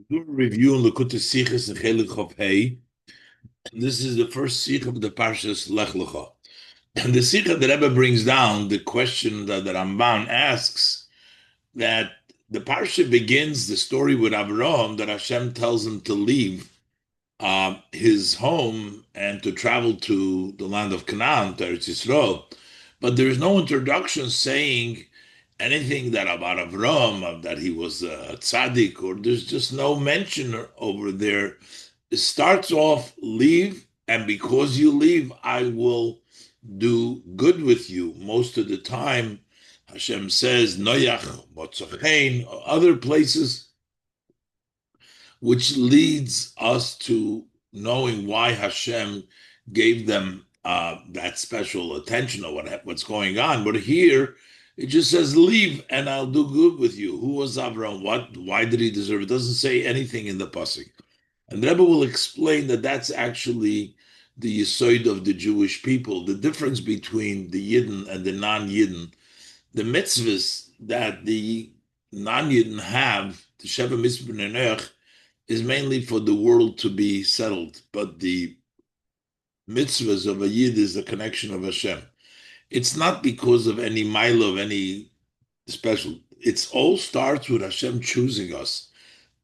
Do a review on Likutei Sichos and Chelik of Hey. This is the first Sich of the Parshas Lech Lecha. And the Sikha the Rebbe brings down the question that the Ramban asks that the Parsha begins the story with Avraham that Hashem tells him to leave his home and to travel to the land of Canaan, to Eretz Yisrael. But there is no introduction saying anything that about Avram, that he was a tzaddik, or there's just no mention over there. It starts off, leave, and because you leave, I will do good with you. Most of the time, Hashem says, Noyach, Motzochein, other places, which leads us to knowing why Hashem gave them that special attention or what's going on. But here, it just says, leave and I'll do good with you. Who was Abraham? What? Why did he deserve it? It doesn't say anything in the pasuk. And the Rebbe will explain that that's actually the yesod of the Jewish people, the difference between the Yidden and the non-Yidden. The mitzvahs that the non-Yidden have, the Sheva Mitzvah is mainly for the world to be settled, but the mitzvahs of a Yid is the connection of Hashem. It's not because of any mila, of any special. It's all starts with Hashem choosing us.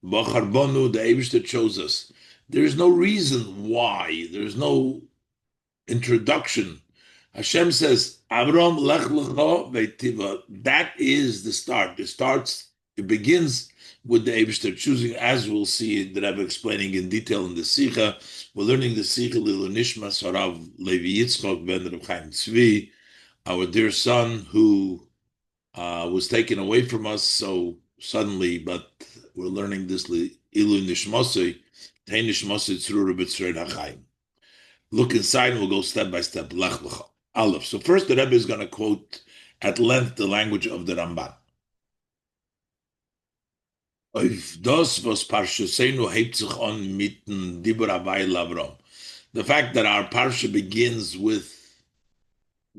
Bachar Bonu, the Eibishter chose us. There is no reason why. There is no introduction. Hashem says, Avram Lech Lecha Veitiva. That is the start. It begins with the Eibishter choosing, as we'll see the Rebbe explaining in detail in the Sicha. We're learning the Sicha Lilu Nishma Sarav Levi Yitzchok ben Rabbi Chaim Tzvi, our dear son who was taken away from us so suddenly, but we're learning this Ilu Nishmosei, Tei Nishmosei Tzrura B'Tzrein HaChaim. Look inside and we'll go step by step. Lech Lecha. Aleph. So first the Rebbe is going to quote at length the language of the Ramban. The fact that our parsha begins with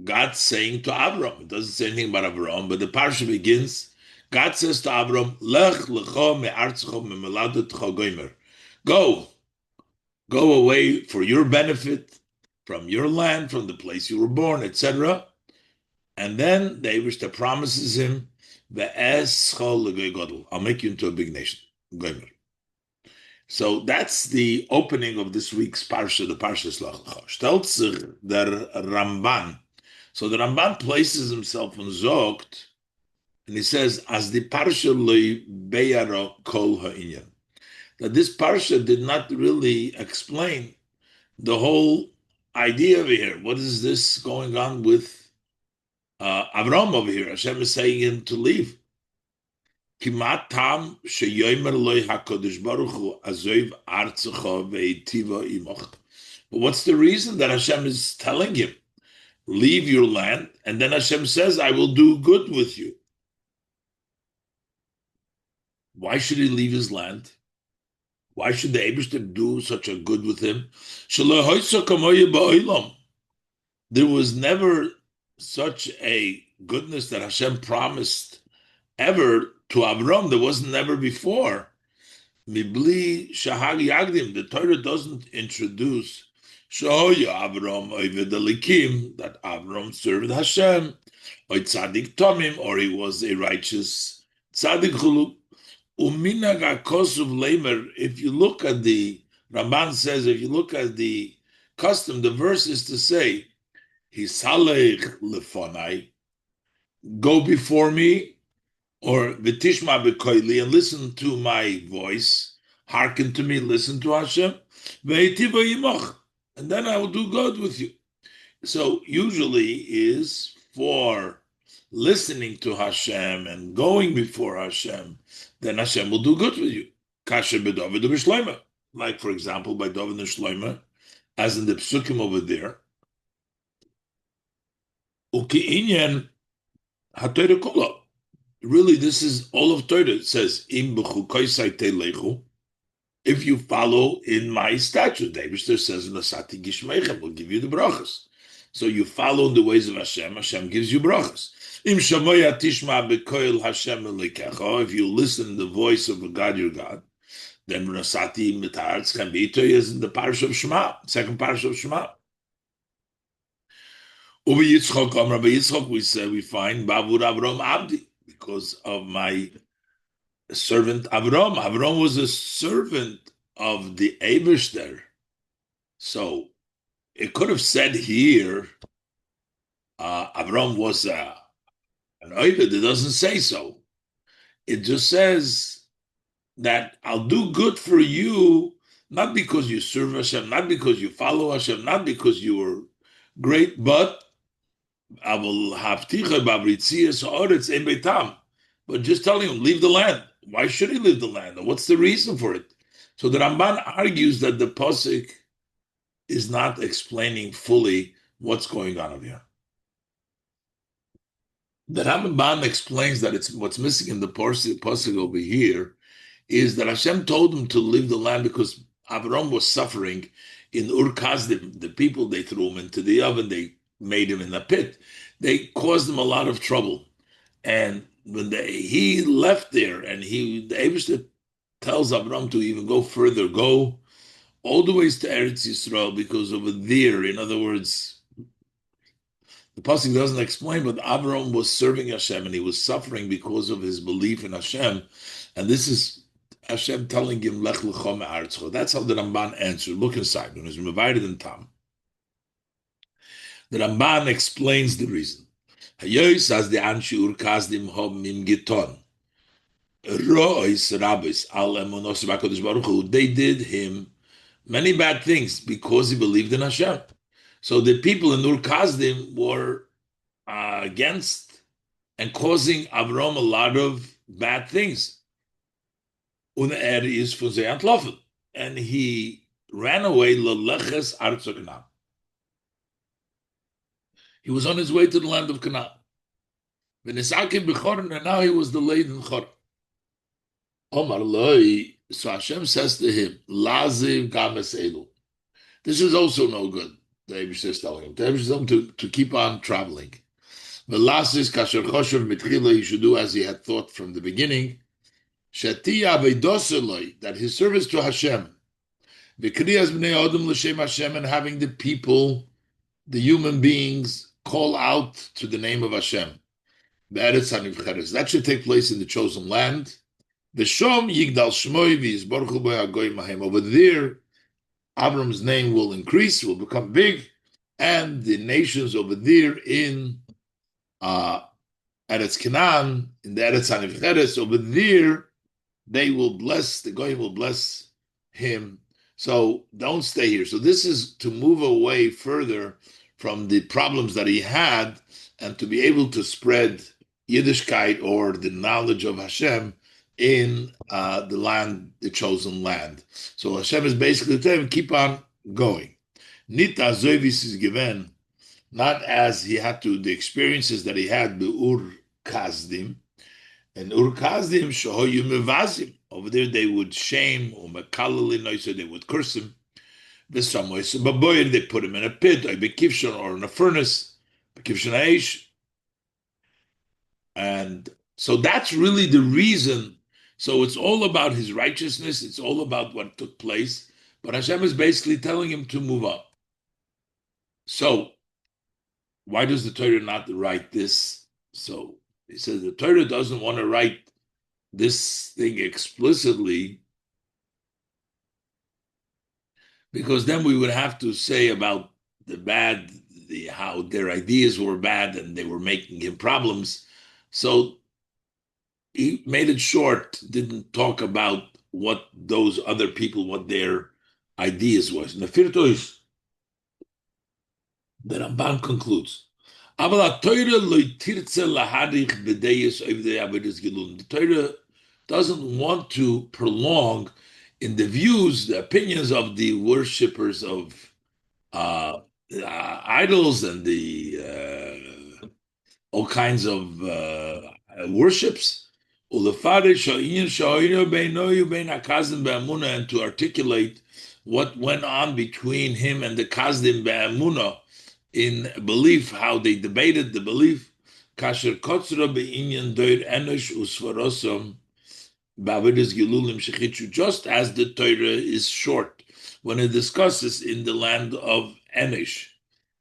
God saying to Avram, it doesn't say anything about Avram, but the parsha begins, God says to Avram, Lech lecha me'artzecha me'meladetecha gomer. Go away for your benefit from your land, from the place you were born, etc. And then the Eibishter promises him, I'll make you into a big nation. So that's the opening of this week's parsha, the parsha Lech Lecha. Stellt sich der Ramban. So the Ramban places himself on Zogt, and he says, as the parsha loy beyaro kol ha'inyan. That this parsha did not really explain the whole idea over here. What is this going on with Avram over here? Hashem is saying him to leave. Kimat tam sheyomer loy hakodesh baruch hu azoiv artzecha ve'itiva imoch. But what's the reason that Hashem is telling him, leave your land, and then Hashem says, I will do good with you? Why should he leave his land? Why should the Eibishter do such a good with him? There was never such a goodness that Hashem promised ever to Avram. There wasn't never before. Mibli Shahag Yagdim. The Torah doesn't introduce Shoya Avram Likim, that Avram served Hashem, or Tzadik Tomim, or he was a righteous Tzadik Chuluk. Uminag Akosov Lamer. If you look at the Ramban says, if you look at the custom, the verse is to say, Hisalech lefonai, go before me, or v'tishma b'koili, and listen to my voice, hearken to me, listen to Hashem, v'etiva yimoch, and then I will do good with you. So usually is for listening to Hashem and going before Hashem, then Hashem will do good with you. Kasher b'David u'b'Shloimeh, like for example by David and Shloimeh, as in the psukim over there. Uki'inyan ha'Torah kula. Really, this is all of Torah. It says, Im b'chukoisai telechu, if you follow in my statute. David says, Nasati gishmeichem, will give you the brachas. So you follow in the ways of Hashem, Hashem gives you brachas. Im shamoya tishma b'koil Hashem elikecha, if you listen to the voice of God your God, Then Rasati Mitaretz Chambito is in the parish of Shema, second parish of Shema. Over Yitzchok, Rabbi Yitzchok, we say we find Bavur Avram Abdi because of my servant Avram. Avram was a servant of the Eibishter. So it could have said here, Avram was an Oived. It doesn't say so. It just says that I'll do good for you, not because you serve Hashem, not because you follow Hashem, not because you were great, but I will have ticha bavritzias oretz en beitam. But just telling him, leave the land. Why should he leave the land? What's the reason for it? So the Ramban argues that the pasuk is not explaining fully what's going on over here. The Ramban explains that it's what's missing in the pasuk over here is that Hashem told him to leave the land because Avram was suffering in Ur Kasdim. The people, they threw him into the oven, they made him in the pit. They caused him a lot of trouble. And when he left there, and the Eibishter tells Avram to even go further, go all the ways to Eretz Yisrael, because over there, in other words, the pasuk doesn't explain, but Avram was serving Hashem and he was suffering because of his belief in Hashem. And this is Hashem telling him, Lech Lecha me'aretzcho. That's how the Ramban answered. Look inside. When it's divided in Tam, the Ramban explains the reason. Hayois as the Anshi Ur Kasdim Hom Mim Giton. Rois Rabbis Al Emunos B'Kodesh Baruch Hu. They did him many bad things because he believed in Hashem. So the people in Ur Kasdim were against and causing Avram a lot of bad things. And he ran away. He was on his way to the land of Canaan. And now he was delayed in Chor. Omar Loi. So Hashem says to him, Laziv Games Elu. This is also no good. The Eibishter is telling him. The Eibishter is telling him to keep on traveling. The last is Kasher Choshev Mitchila, he should do as he had thought from the beginning. Shatiya Veidoseloi, that his service to Hashem. V'kriyas Bnei Odom L'Shem Hashem, and having the people, the human beings, call out to the name of Hashem. Be'eretz HaNivcheres. That should take place in the chosen land. V'shom Yigdal Shmoi V'yizborchu Bo HaGoyim Mahem. Over there, Abram's name will increase, will become big, and the nations over there in Eretz Canaan, in the Eretz HaNivcheres, over there, they will bless, the Goyim will bless him. So don't stay here. So this is to move away further from the problems that he had and to be able to spread Yiddishkeit or the knowledge of Hashem in the land, the chosen land. So Hashem is basically telling him, keep on going. Nita Zoivis is given, not as he had to, the experiences that he had, the Ur Kasdim. And Ur Kasdim, Shohoyu Mevazim. Over there they would shame, or Mekalali, they would curse him. There's some way. So Baboyer, they put him in a pit, or in a furnace, and so that's really the reason. So it's all about his righteousness. It's all about what took place. But Hashem is basically telling him to move up. So why does the Torah not write this? So he says the Torah doesn't want to write this thing explicitly because then we would have to say about the bad, how their ideas were bad and they were making him problems. So he made it short, didn't talk about what those other people, what their ideas was. The Ramban concludes. The Torah doesn't want to prolong in the views, the opinions of the worshippers of idols and the all kinds of worships, and to articulate what went on between him and the Kazdim Be'amunah in belief, how they debated the belief. Kasher kotzra be'inyan doir enosh usvarosam, Ba'avidus Gilulim Shechichu, just as the Torah is short when it discusses in the land of Enish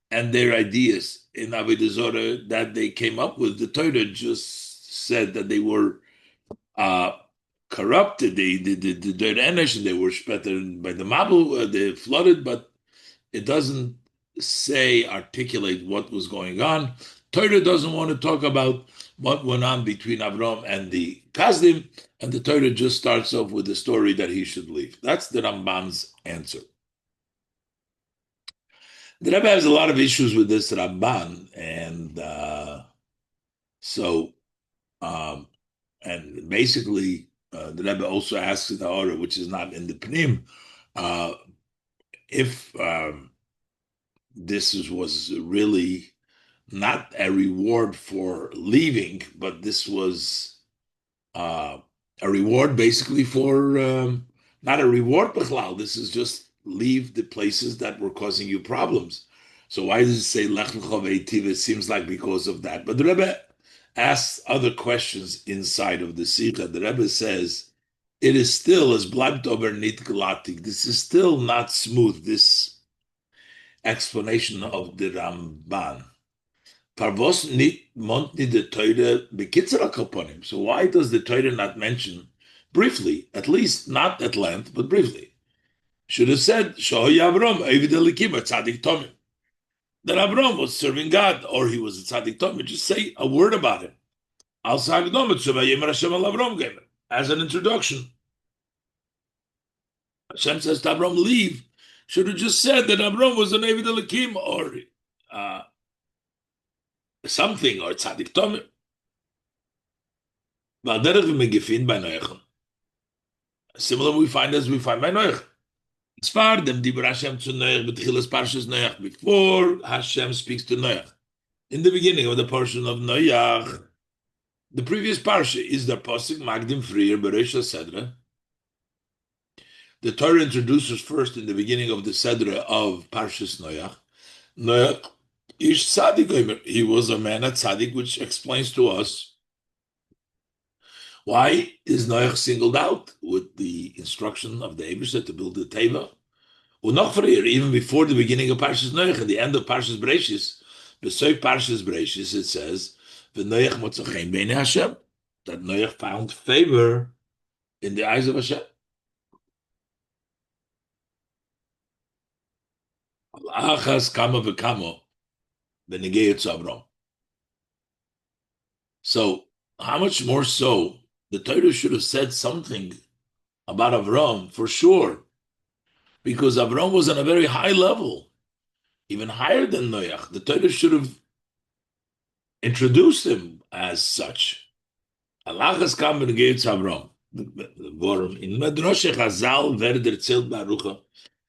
and their ideas in Avodah Zorah that they came up with. The Torah just said that they were uh, corrupted. They did the Enish and they were better by the Mabu, they flooded, but it doesn't articulate what was going on. Torah doesn't want to talk about what went on between Avram and the Kazdim, and the Torah just starts off with the story that he should leave. That's the Ramban's answer. The Rebbe has a lot of issues with this Ramban, and so and basically the Rebbe also asks in the order, which is not in the Pnim, if was really not a reward for leaving, but this was a reward basically for not a reward, Bechlal. This is just leave the places that were causing you problems. So why does it say Lech Lecha? It seems like because of that. But the Rebbe asks other questions inside of the Sikha. The Rebbe says it is still as bleibt over nit glatik. This is still not smooth. This explanation of the Ramban. Parvos nit mont nit the Torah bekitzer akaponim. So why does the Torah not mention briefly, at least not at length, but briefly? Should have said Shohay Avram Eivid Elikim Tzadik Tomim. That Avram was serving God, or he was a Tzadik Tomim. Just say a word about him. Al Sagdom Hashem al Avram Gamer as an introduction. Hashem says to Avram, leave. Should have just said that Avram was an Eivid Elikim or something, or Tzadik Tomim. Similar we find by Noach. It's far them Dibur Hashem to Noach, but Chilas Parshas Noach, before Hashem speaks to Noach. In the beginning of the portion of Noach, the previous parsha is the Pasuk Magdim Frier Bereisha Sedra. The Torah introduces first in the beginning of the Sedra of Parshas Noach. Noach Ish Tzadik, he was a man at Tzadik, which explains to us why is Noach singled out with the instruction of the Eibusha to build the Teva? Even before the beginning of Parshas Noach, at the end of Parshas Bereshis, beside Parshas Bereshis, it says, "V'Noach motzachem b'nei Hashem," that Noach found favor in the eyes of Hashem. Achas kama v'kamo v'negei Avram. So, how much more so? The Torah should have said something about Avram for sure, because Avram was on a very high level, even higher than Noach. The Torah should have introduced him as such. Alachas kam v'negei Avram. In Medrash Chazal werder erzählt Barucha.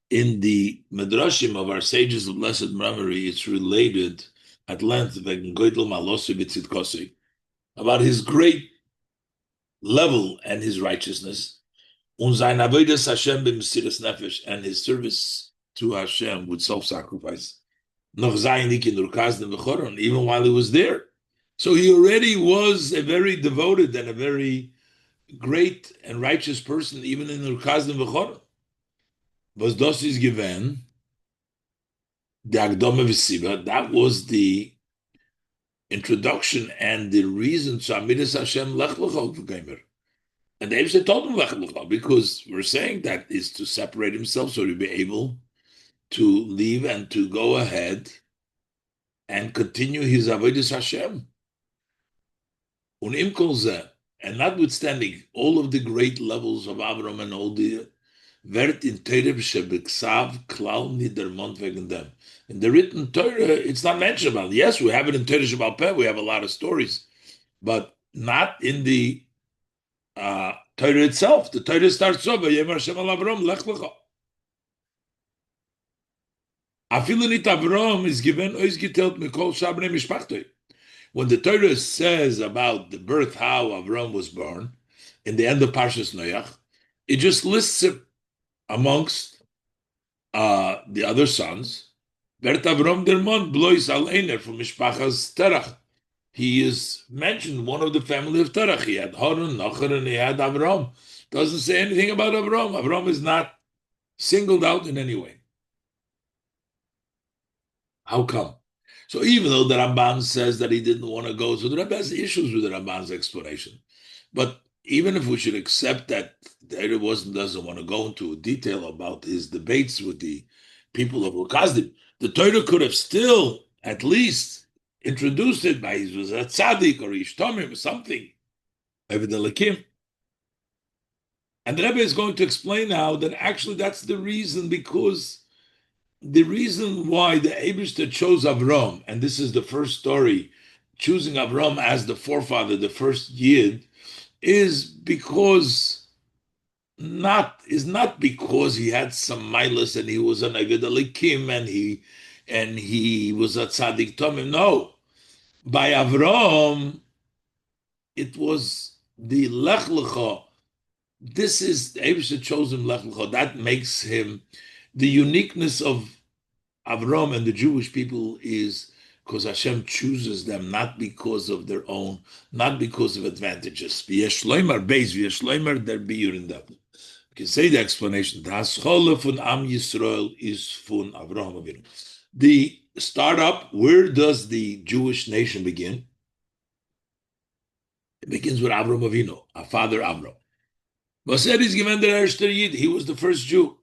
In the Medrashim of our sages of blessed memory, it's related at length about his great level and his righteousness, and his service to Hashem with self-sacrifice, even while he was there. So he already was a very devoted and a very great and righteous person, even in Urkazdim V'choron. Was das is given the Agdome V'siba, that was the introduction and the reason to Amidas Hashem Lech Lecha V'Gamer. And the Eibusha told him Lech Lecha, because we're saying that is to separate himself so to be able to leave and to go ahead and continue his Avodas Hashem. And notwithstanding all of the great levels of Avram and all the in the written Torah, it's not mentioned about. Yes, we have it in Torah Shabbal Peh. We have a lot of stories, but not in the Torah itself. The Torah starts off by Yemer Hashem al Avram Lech Lecha. Afilu nit Avram is given ois getelt mikol shabrei mishpachtoi. When the Torah says about the birth, how Avram was born, in the end of Parshas Noach, it just lists it amongst the other sons. Bert Avram Dermon blois al einer from Mishpachas Terach. he is mentioned one of the family of Terach. He had Harun, Nachar, and he had Avram. Doesn't say anything about Avram. Avram is not singled out in any way. How come? So even though the Ramban says that he didn't want to go, so the Rebbe has issues with the Ramban's explanation. But even if we should accept that the Rebbe doesn't want to go into detail about his debates with the people of Ukazdim, the Torah could have still at least introduced it by he was a tzaddik or ishtomim or something. Evidently, and the Rebbe is going to explain now that actually that's the reason, because the reason why the Eibishter chose Avram, and this is the first story, choosing Avram as the forefather, the first Yid, is because not because he had some milas and he was an Eged Alikim and he was a tzaddik tomim. No, by Avram it was the Lech Lecha. This is the Eibishter chose him Lech Lecha. That makes him the uniqueness of Avram and the Jewish people is because Hashem chooses them not because of their own, not because of advantages. V'yeshloimar beis, v'yeshloimar der biur in them. You can say the explanation. The haschole von Am Yisrael is von Avraham Avinu. The startup, where does the Jewish nation begin? It begins with Avram Avinu, our father Avram. Vaser is given der erster Yid. He was the first Jew.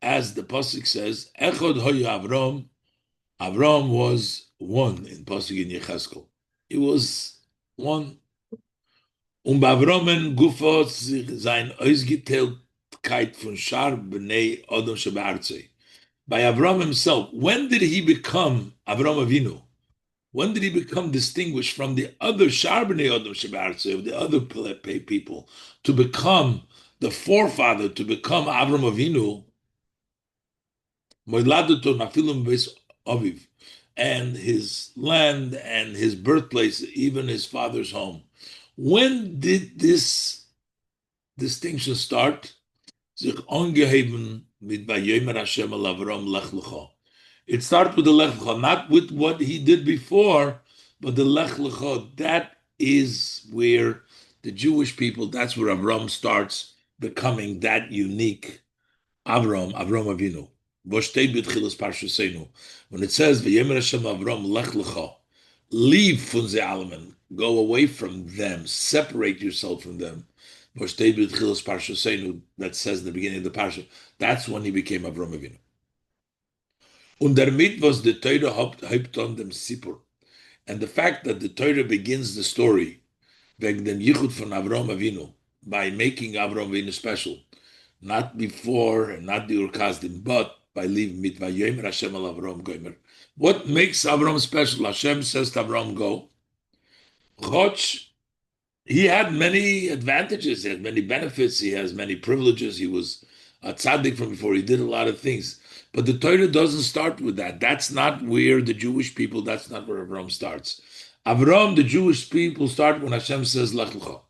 As the pasuk says, Echad hoyu Avram. Avram was one in pasuk in Yecheskel. He was one. Bavromen gufot sein Ausgeteiltkeit von Schar b'nei Odom shebe'artzei. By Avram himself, when did he become Avram Avinu? When did he become distinguished from the other Shar b'nei Odom shebe'artzei, of the other people, to become the forefather, to become Avram Avinu? And his land and his birthplace, even his father's home. When did this distinction start? It starts with the Lech Lecha, not with what he did before, but the Lech Lecha. That is where the Jewish people, that's where Avram starts becoming that unique Avram Avinu. When it says V'yemer Hashem Avram Lech Lecha, leave von ze alamen, go away from them, separate yourself from them. That says in the beginning of the parsha. That's when he became Avram Avinu. Und damit was the Torah haupt on dem Sipur, and the fact that the Torah begins the story wegen dem Yichud von Avram Avinu by making Avram Avinu special, not before and not the Urkazdim, but by leaving mit Vayomer Hashem al Avram Gomer. What makes Avram special? Hashem says to Avram, go. Choch, he had many advantages, he had many benefits, he has many privileges, he was a tzaddik from before, he did a lot of things. But the Torah doesn't start with that. That's not where the Jewish people, that's not where Avram starts. Avram, the Jewish people, start when Hashem says, Lech Lecha.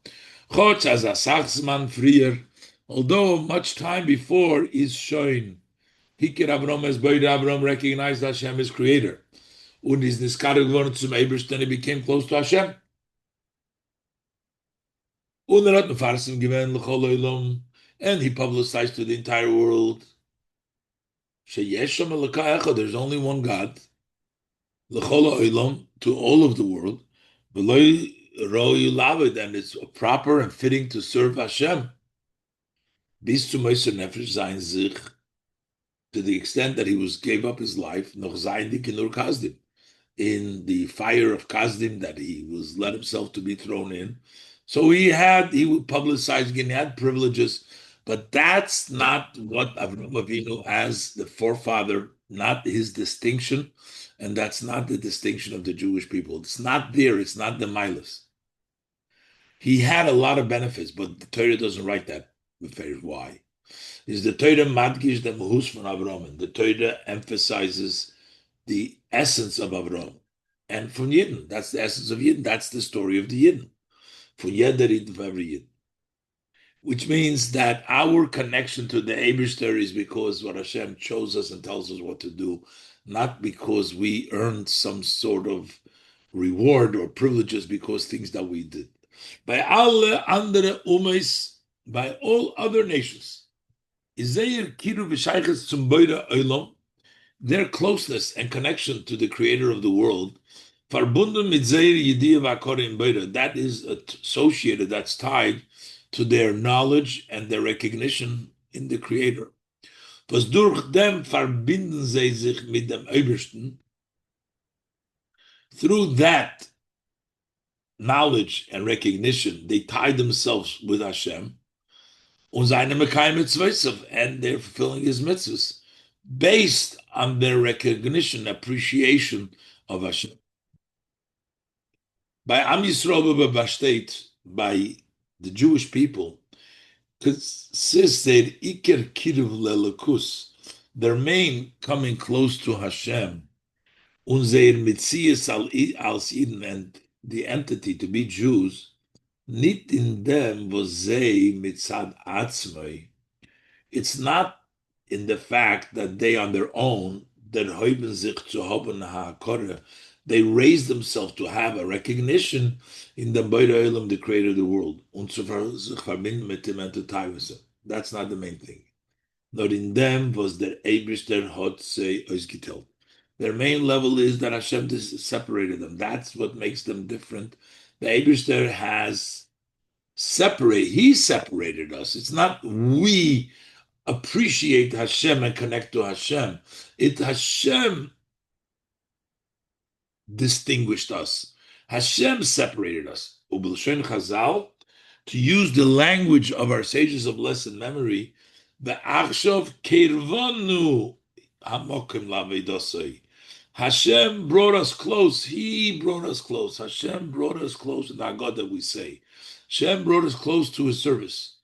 Choch, as a sachsman frier, although much time before is showing, Hikir Avram as Beid Avram recognized Hashem as creator. Und is niskar geworden zum Ebersten, he became close to Hashem. Und hat mefarsim given l'chol olam, and he publicized to the entire world. Sheyesh Shem Eloka Echad, there's only one God. L'chol olam, to all of the world. V'lo ro'yu lavid, and it's proper and fitting to serve Hashem. Bis zu Meiser Nefesh sein sich, to the extent that he gave up his life, noch sein dik in Kazdim, in the fire of Kazdim, that he was let himself to be thrown in. So he would publicize again, he had privileges, but that's not what Avram Avinu as the forefather, not his distinction, and that's not the distinction of the Jewish people. It's not there, it's not the milas. He had a lot of benefits, but the Torah doesn't write that. Why? Is the Torah madgish the mahus from Avram? The Torah emphasizes the essence of Avram. And from Yidden, that's the essence of Yidden. That's the story of the Yidden. For Yederit of every Yid. Which means that our connection to the Eibishter is because what Hashem chose us and tells us what to do, not because we earned some sort of reward or privileges because things that we did. By alle andere umes, by all other nations, Iseir kiru v'shayches zum boire olam, their closeness and connection to the creator of the world, verbunden mit zeir yediyah v'akore in boire, that is associated, that's tied to their knowledge and their recognition in the creator. Was durch dem verbinden sie sich mit dem Obersten. Through that knowledge and recognition, they tie themselves with Hashem, und seine Mekayim mitzvahs, and they're fulfilling his mitzvahs, based on their recognition, appreciation of Hashem. By Am Yisrael B'Bashteit, by the Jewish people, consists their Iker Kiruv Lelekus, their main coming close to Hashem, und their Mitzias als Eden, and the entity to be Jews, nit in them was they mitzad atzmai. It's not in the fact that they on their own, that heuben sich zu haben ha'akore, they raise themselves to have a recognition in the Beire Olam, the creator of the world, und zu sich verbinden mit ihm and to tie with him. That's not the main thing. Not in them was der Eibishter hot say ausgeteilt. Their main level is that Hashem separated them. That's what makes them different. The Eibishter has he separated us. It's not we appreciate Hashem and connect to Hashem. Hashem distinguished us. Hashem separated us. Ubelshon Chazal, to use the language of our sages of blessed memory, Ve'achshov kirvanu hamokim laveidosai. Hashem brought us close. He brought us close. Hashem brought us close. And our God that we say. Hashem brought us close to his service.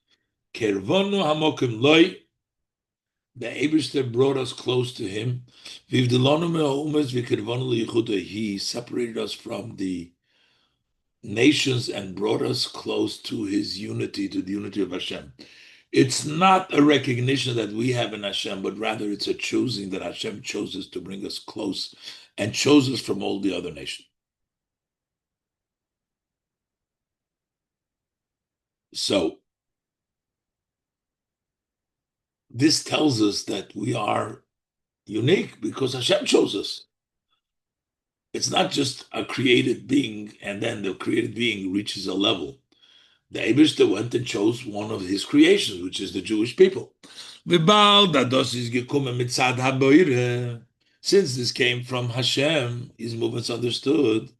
Kirvanu hamokim loi. The Eibishter brought us close to him. He separated us from the nations and brought us close to his unity, to the unity of Hashem. It's not a recognition that we have in Hashem, but rather it's a choosing that Hashem chose us to bring us close and chose us from all the other nations. So, this tells us that we are unique because Hashem chose us. It's not just a created being, and then the created being reaches a level. The Eibishter went and chose one of his creations, which is the Jewish people. Since this came from Hashem, his movements understood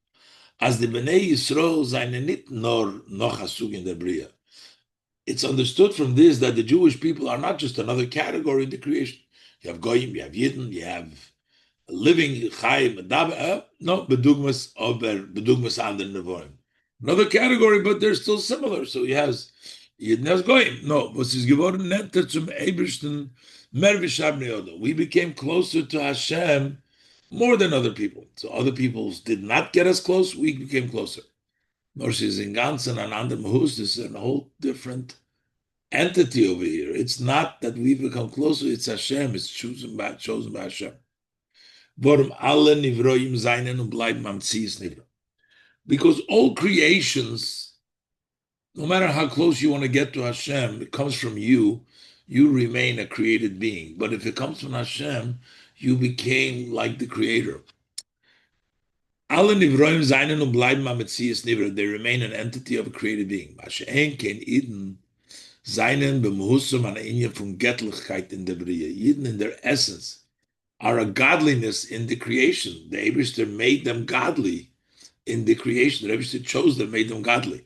as the Bnei Yisrael seine nit nor noch hasug in der Bria. It's understood from this that the Jewish people are not just another category in the creation. You have Goyim, you have Yidden, you have living Chaim, no, bedugmas ander nevoim. Another category, but they're still similar. So he has Yidden has Goyim. No, was is geworden netter zum Eibishten mer v'shabnei. We became closer to Hashem more than other people. So other peoples did not get us close, we became closer. Nor she's in Gansen and under Mahus, this is a whole different entity over here. It's not that we become closer, it's Hashem, it's chosen by Hashem. Because all creations, no matter how close you want to get to Hashem, it comes from you, you remain a created being. But if it comes from Hashem, you became like the creator. They remain an entity of a created being. Yidden in their essence are a godliness in the creation. The Eibishter made them godly in the creation. The Eibishter chose them, made them godly.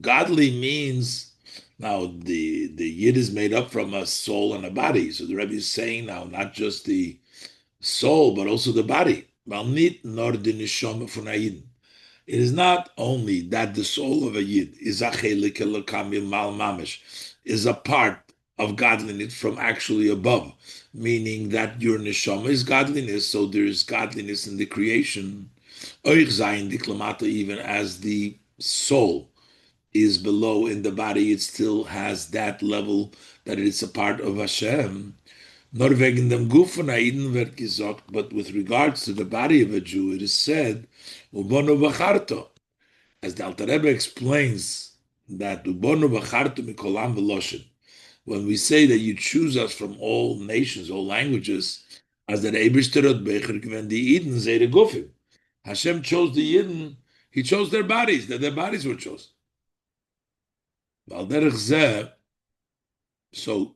Godly means, now the Yid is made up from a soul and a body. So the Rebbe is saying now not just the soul, but also the body. It is not only that the soul of a Yid is a part of godliness from actually above, meaning that your neshama is godliness, so there is godliness in the creation, even as the soul is below in the body, it still has that level that it's a part of Hashem. Nor wegen dem Guf von Aiden wird gesagt, but with regards to the body of a Jew, it is said, Ubono bacharto. As the Alter Rebbe explains that Ubono bacharto mikolam veloshin. When we say that you choose us from all nations, all languages, as the Eibishterot Becher when the Eden say the Gufim. Hashem chose the Eden, he chose their bodies, that their bodies were chosen. So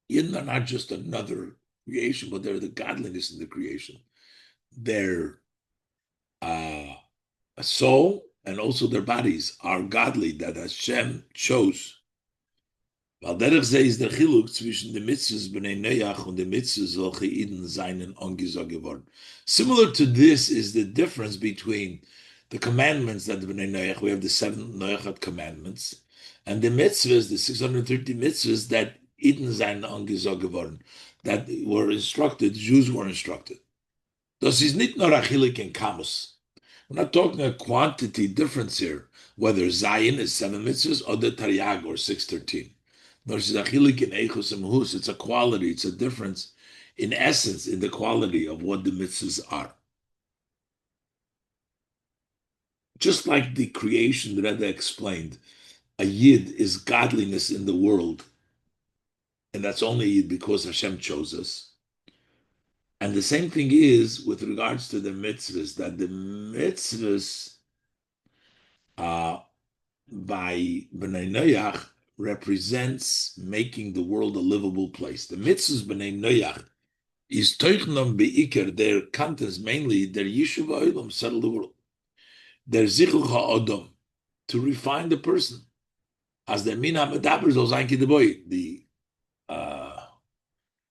Eden are not just another creation, but they're the godliness in the creation. Their soul and also their bodies are godly that Hashem chose. Weil derich sei ist der Chiluk zwischen den Mitzvahs B'nai Noach und den Mitzvahs welche Eden seinen angesagt geworden. Similar to this is the difference between the commandments that B'nai Noach, we have the 7 Noachot commandments, and the mitzvahs, the 630 mitzvahs that Eden seinen angesagt geworden, that were instructed, Jews were instructed. Das ist nicht nur a Chiluk in Kamus. We're not talking a quantity difference here, whether Zion is 7 mitzvahs or the Taryag or 613. It's a quality, it's a difference in essence, in the quality of what the mitzvahs are. Just like the creation that Reda explained, a yid is godliness in the world, and that's only yid because Hashem chose us. And the same thing is with regards to the mitzvahs, that the mitzvahs by B'nai Noach represents making the world a livable place. The mitzvahs B'nai Noach is Teuchnom Be'ikr, their contents mainly, their Yishuv Ha'olam, settle the world. Their Zichul Ha'odom, to refine the person. As the Min HaMedaber Zol Zayin Ki Deboy, the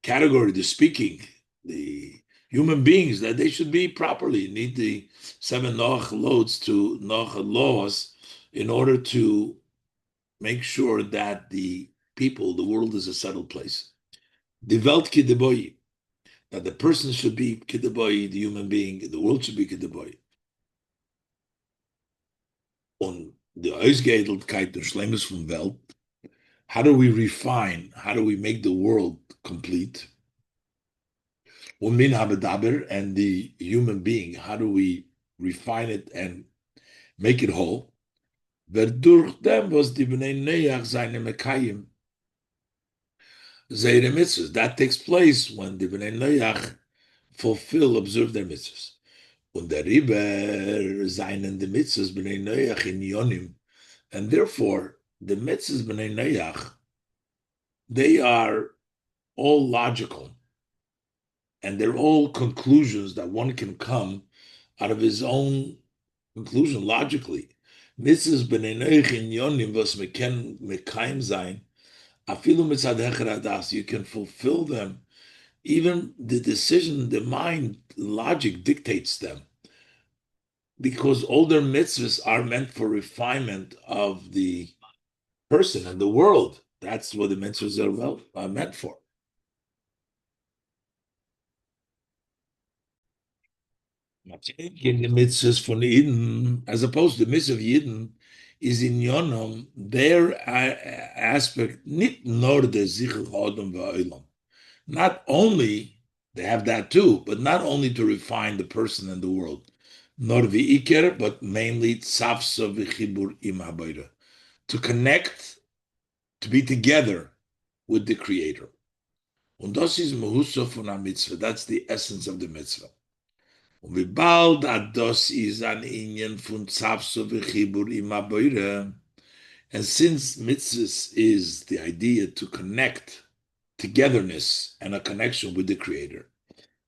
category, the speaking, the human beings, that they should be properly, need the 7 Noach laws in order to make sure that the people, the world is a settled place. The Welt Ki Deboy, that the person should be Kideboy, the human being, the world should be Kideboy. On the Ausgedeltkeit und Schlemmes vom Welt, how do we refine, how do we make the world complete? Und Min HaMedaber, and the human being, how do we refine it and make it whole? Verdurch dem was die Bnei Noach seine Mekayim Zeire mitzvahs. That takes place when the Bnei Noach observe their mitzvahs. Und der Riber seinen the mitzvahs Bnei Noach in Yonim. And therefore, the mitzvahs Bnei Noach, they are all logical. And they're all conclusions that one can come out of his own conclusion logically. Mitzvahs Bnei Noach in Yonim was mekayim sein. Afilu mitzad hecher adas, you can fulfill them. Even the decision, the mind, logic dictates them. Because all their mitzvahs are meant for refinement of the person and the world. That's what the mitzvahs are meant for. In the mitzvahs von Eden, as opposed to the mitzvah of Eden, is in Yonam, their aspect, nit nor the Zichel Chodom v'Olam. Not only, they have that too, but not only to refine the person and the world, nor v'iker, but mainly tzavsa v'chibur im habayra, to connect, to be together with the Creator. Und das ist Mehusa von der Mitzvah, that's the essence of the mitzvah. Und wie bald das ist an Inyan von tzavsa v'chibur im habayra, and since mitzvahs is the idea to connect, togetherness and a connection with the Creator.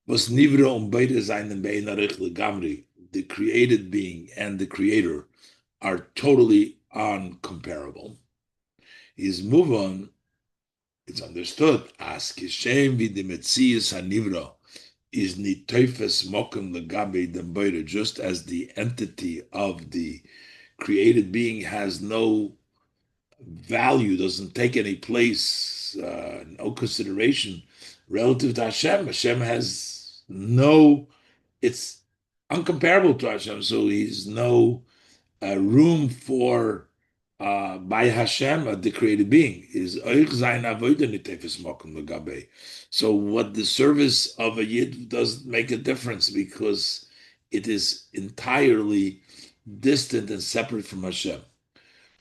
Was nivra beide seinen beinarich legamri, the created being and the Creator are totally uncomparable. Is move on, it's understood as kishem vid the metzias hanivra is nitefes mokum legabe dem beide, just as the entity of the created being has no value, doesn't take any place, no consideration relative to Hashem. Hashem has no, it's uncomparable to Hashem, so he's no room for by Hashem, the created being, is Oich Zayin Avodah Nitefes Mokum Megabe. So what the service of a Yid does make a difference because it is entirely distant and separate from Hashem.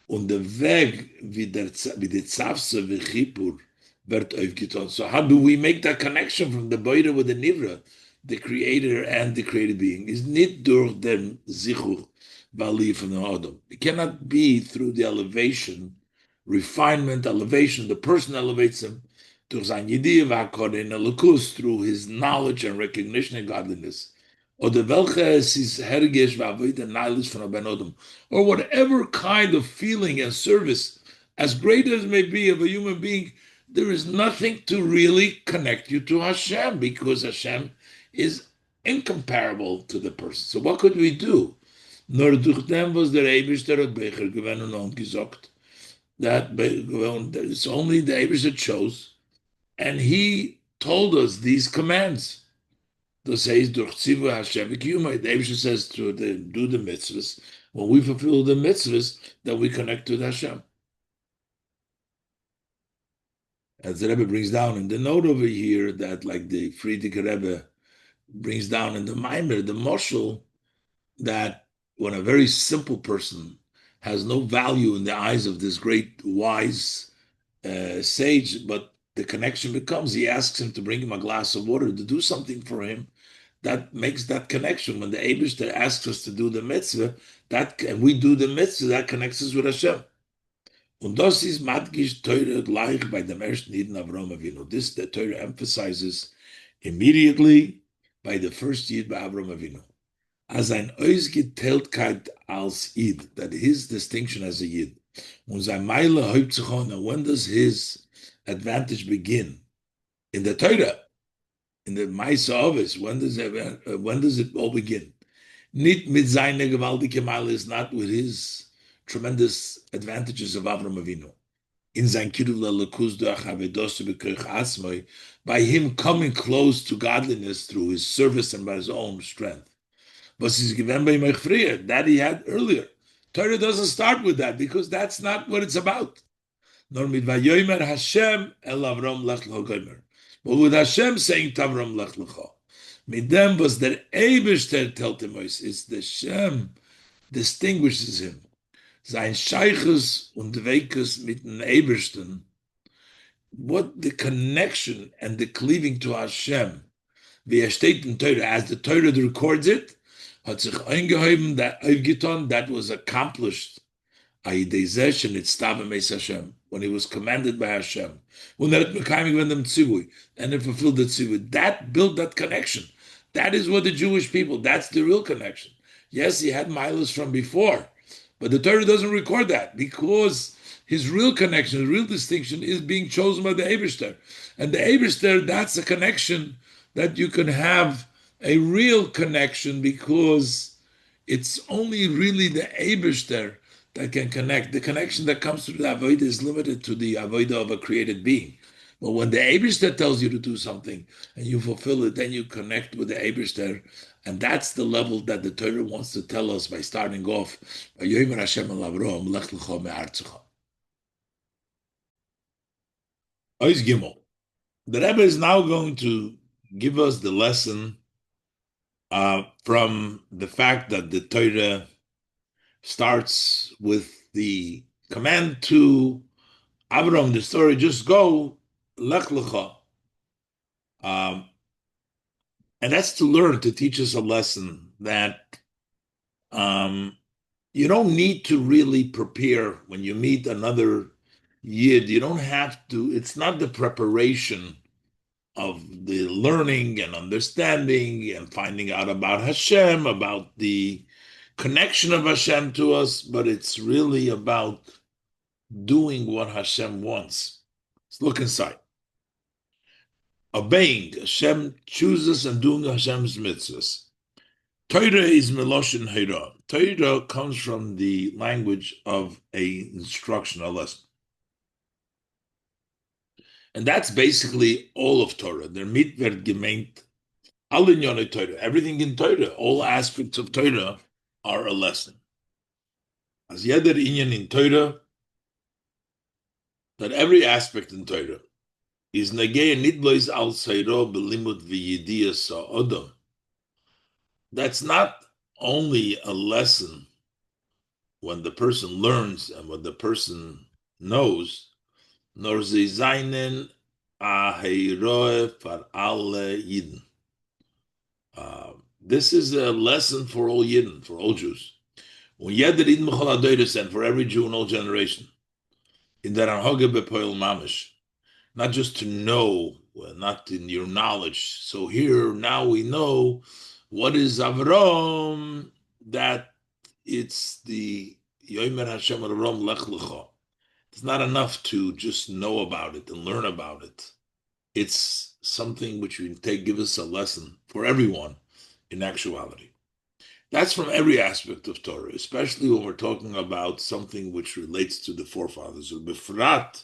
Und der Weg, wie die Zavse wie Chipur wird aufgetan. So how do we make that connection from the Boire with the Nivra, the creator and the created being? Is nicht durch den Sichos Bali from the Adam. It cannot be through the elevation, refinement, elevation. The person elevates him durch sein Yediyah v'hakorin elokus, through his knowledge and recognition and godliness. Or the welche is his hergesh v'avodah nailis from a ben Adam, or whatever kind of feeling and service, as great as it may be of a human being, there is nothing to really connect you to Hashem because Hashem is incomparable to the person. So what could we do? Nur durch dem, was der Eibishter hat Becher gewinnen und gesagt, that it's only the Eibishter chose, and he told us these commands. Das heißt, durch Tzivu Hashem Kiyuma, the Eibishter says to do the mitzvahs. When we fulfill the mitzvahs, then we connect to Hashem. As the Rebbe brings down in the note over here, that like the Frierdiker Rebbe brings down in the Maimer, the Moshel, that when a very simple person has no value in the eyes of this great wise sage, but the connection becomes, he asks him to bring him a glass of water to do something for him. That makes that connection. When the Eibishter asks us to do the mitzvah, and we do the mitzvah, that connects us with Hashem. Und das ist Madgish Teure gleich bei dem ersten Yid Avraham Avinu. This the Teure emphasizes immediately by the first Yid by Avraham Avinu. As ein Ausgeteiltkeit als Yid, that his distinction as a Yid. Und sein Meile häupt sich an, when does his advantage begin? In the Torah, in the Maisa Ovis, when does it all begin? Nicht mit seiner gewaltige Meile, is not with his tremendous advantages of Avram Avinu. In sein Kiruv leLekus durch Avedos b'koich asmoi, by him coming close to godliness through his service and by his own strength. Was is given by Mechfriya, that he had earlier. Torah doesn't start with that because that's not what it's about. Nor mit vayomer Hashem el Avram Lech Gomer. But with Hashem saying Tavram Lech Lecha. Mit them was der Eibishter telt him, it's the Shem distinguishes him. Sein Sichos und Dveikos mit den Eibishten. What the connection and the cleaving to Hashem, wie steht in Torah, as the Torah records it, hat sich eingeheben, that was accomplished when he was commanded by Hashem, and it fulfilled the tzivui. That built that connection. That is what the Jewish people, that's the real connection. Yes, he had milas from before, but the Torah doesn't record that because his real connection, his real distinction is being chosen by the Eibishter. And the Eibishter, that's a connection that you can have a real connection because it's only really the Eibishter that can connect. The connection that comes through the Avodah is limited to the Avodah of a created being. But when the Eibishter tells you to do something and you fulfill it, then you connect with the Eibishter. And that's the level that the Torah wants to tell us by starting off. Yomer Hashem el Avraham, Lech Lecha me'artzecha. Ois Gimel. The Rebbe is now going to give us the lesson from the fact that the Torah starts with the command to Avram, the story, just go, Lech Lecha. And that's to learn, to teach us a lesson that you don't need to really prepare when you meet another Yid. You don't have to, it's not the preparation of the learning and understanding and finding out about Hashem, about the connection of Hashem to us, but it's really about doing what Hashem wants. Let's look inside. Obeying, Hashem chooses and doing Hashem's mitzvahs. Torah is Meloshin Hira. Torah comes from the language of a instruction, a lesson. And that's basically all of Torah. Der mit wird gemeint, alle Inyone Torah, everything in Torah, all aspects of Torah are a lesson. As jeder Inyan in Torah, that every aspect in Torah is negei nidlois al seiro belimut v'yidiyah sa'odom. That's not only a lesson when the person learns and when the person knows, nor zeinen aheiroe for alle Yidden. This is a lesson for all Yidden, for all Jews. When Yeder Yidden B'chol HaDoros, and for every Jew in all generation, in der Anhoge B'Poel Mamish, not just to know, not in your knowledge. So here now we know what is Avram, that it's the Yomer Hashem Avram Lech Lecha. It's not enough to just know about it and learn about it. It's something which we take, give us a lesson for everyone in actuality. That's from every aspect of Torah, especially when we're talking about something which relates to the forefathers, or befrat,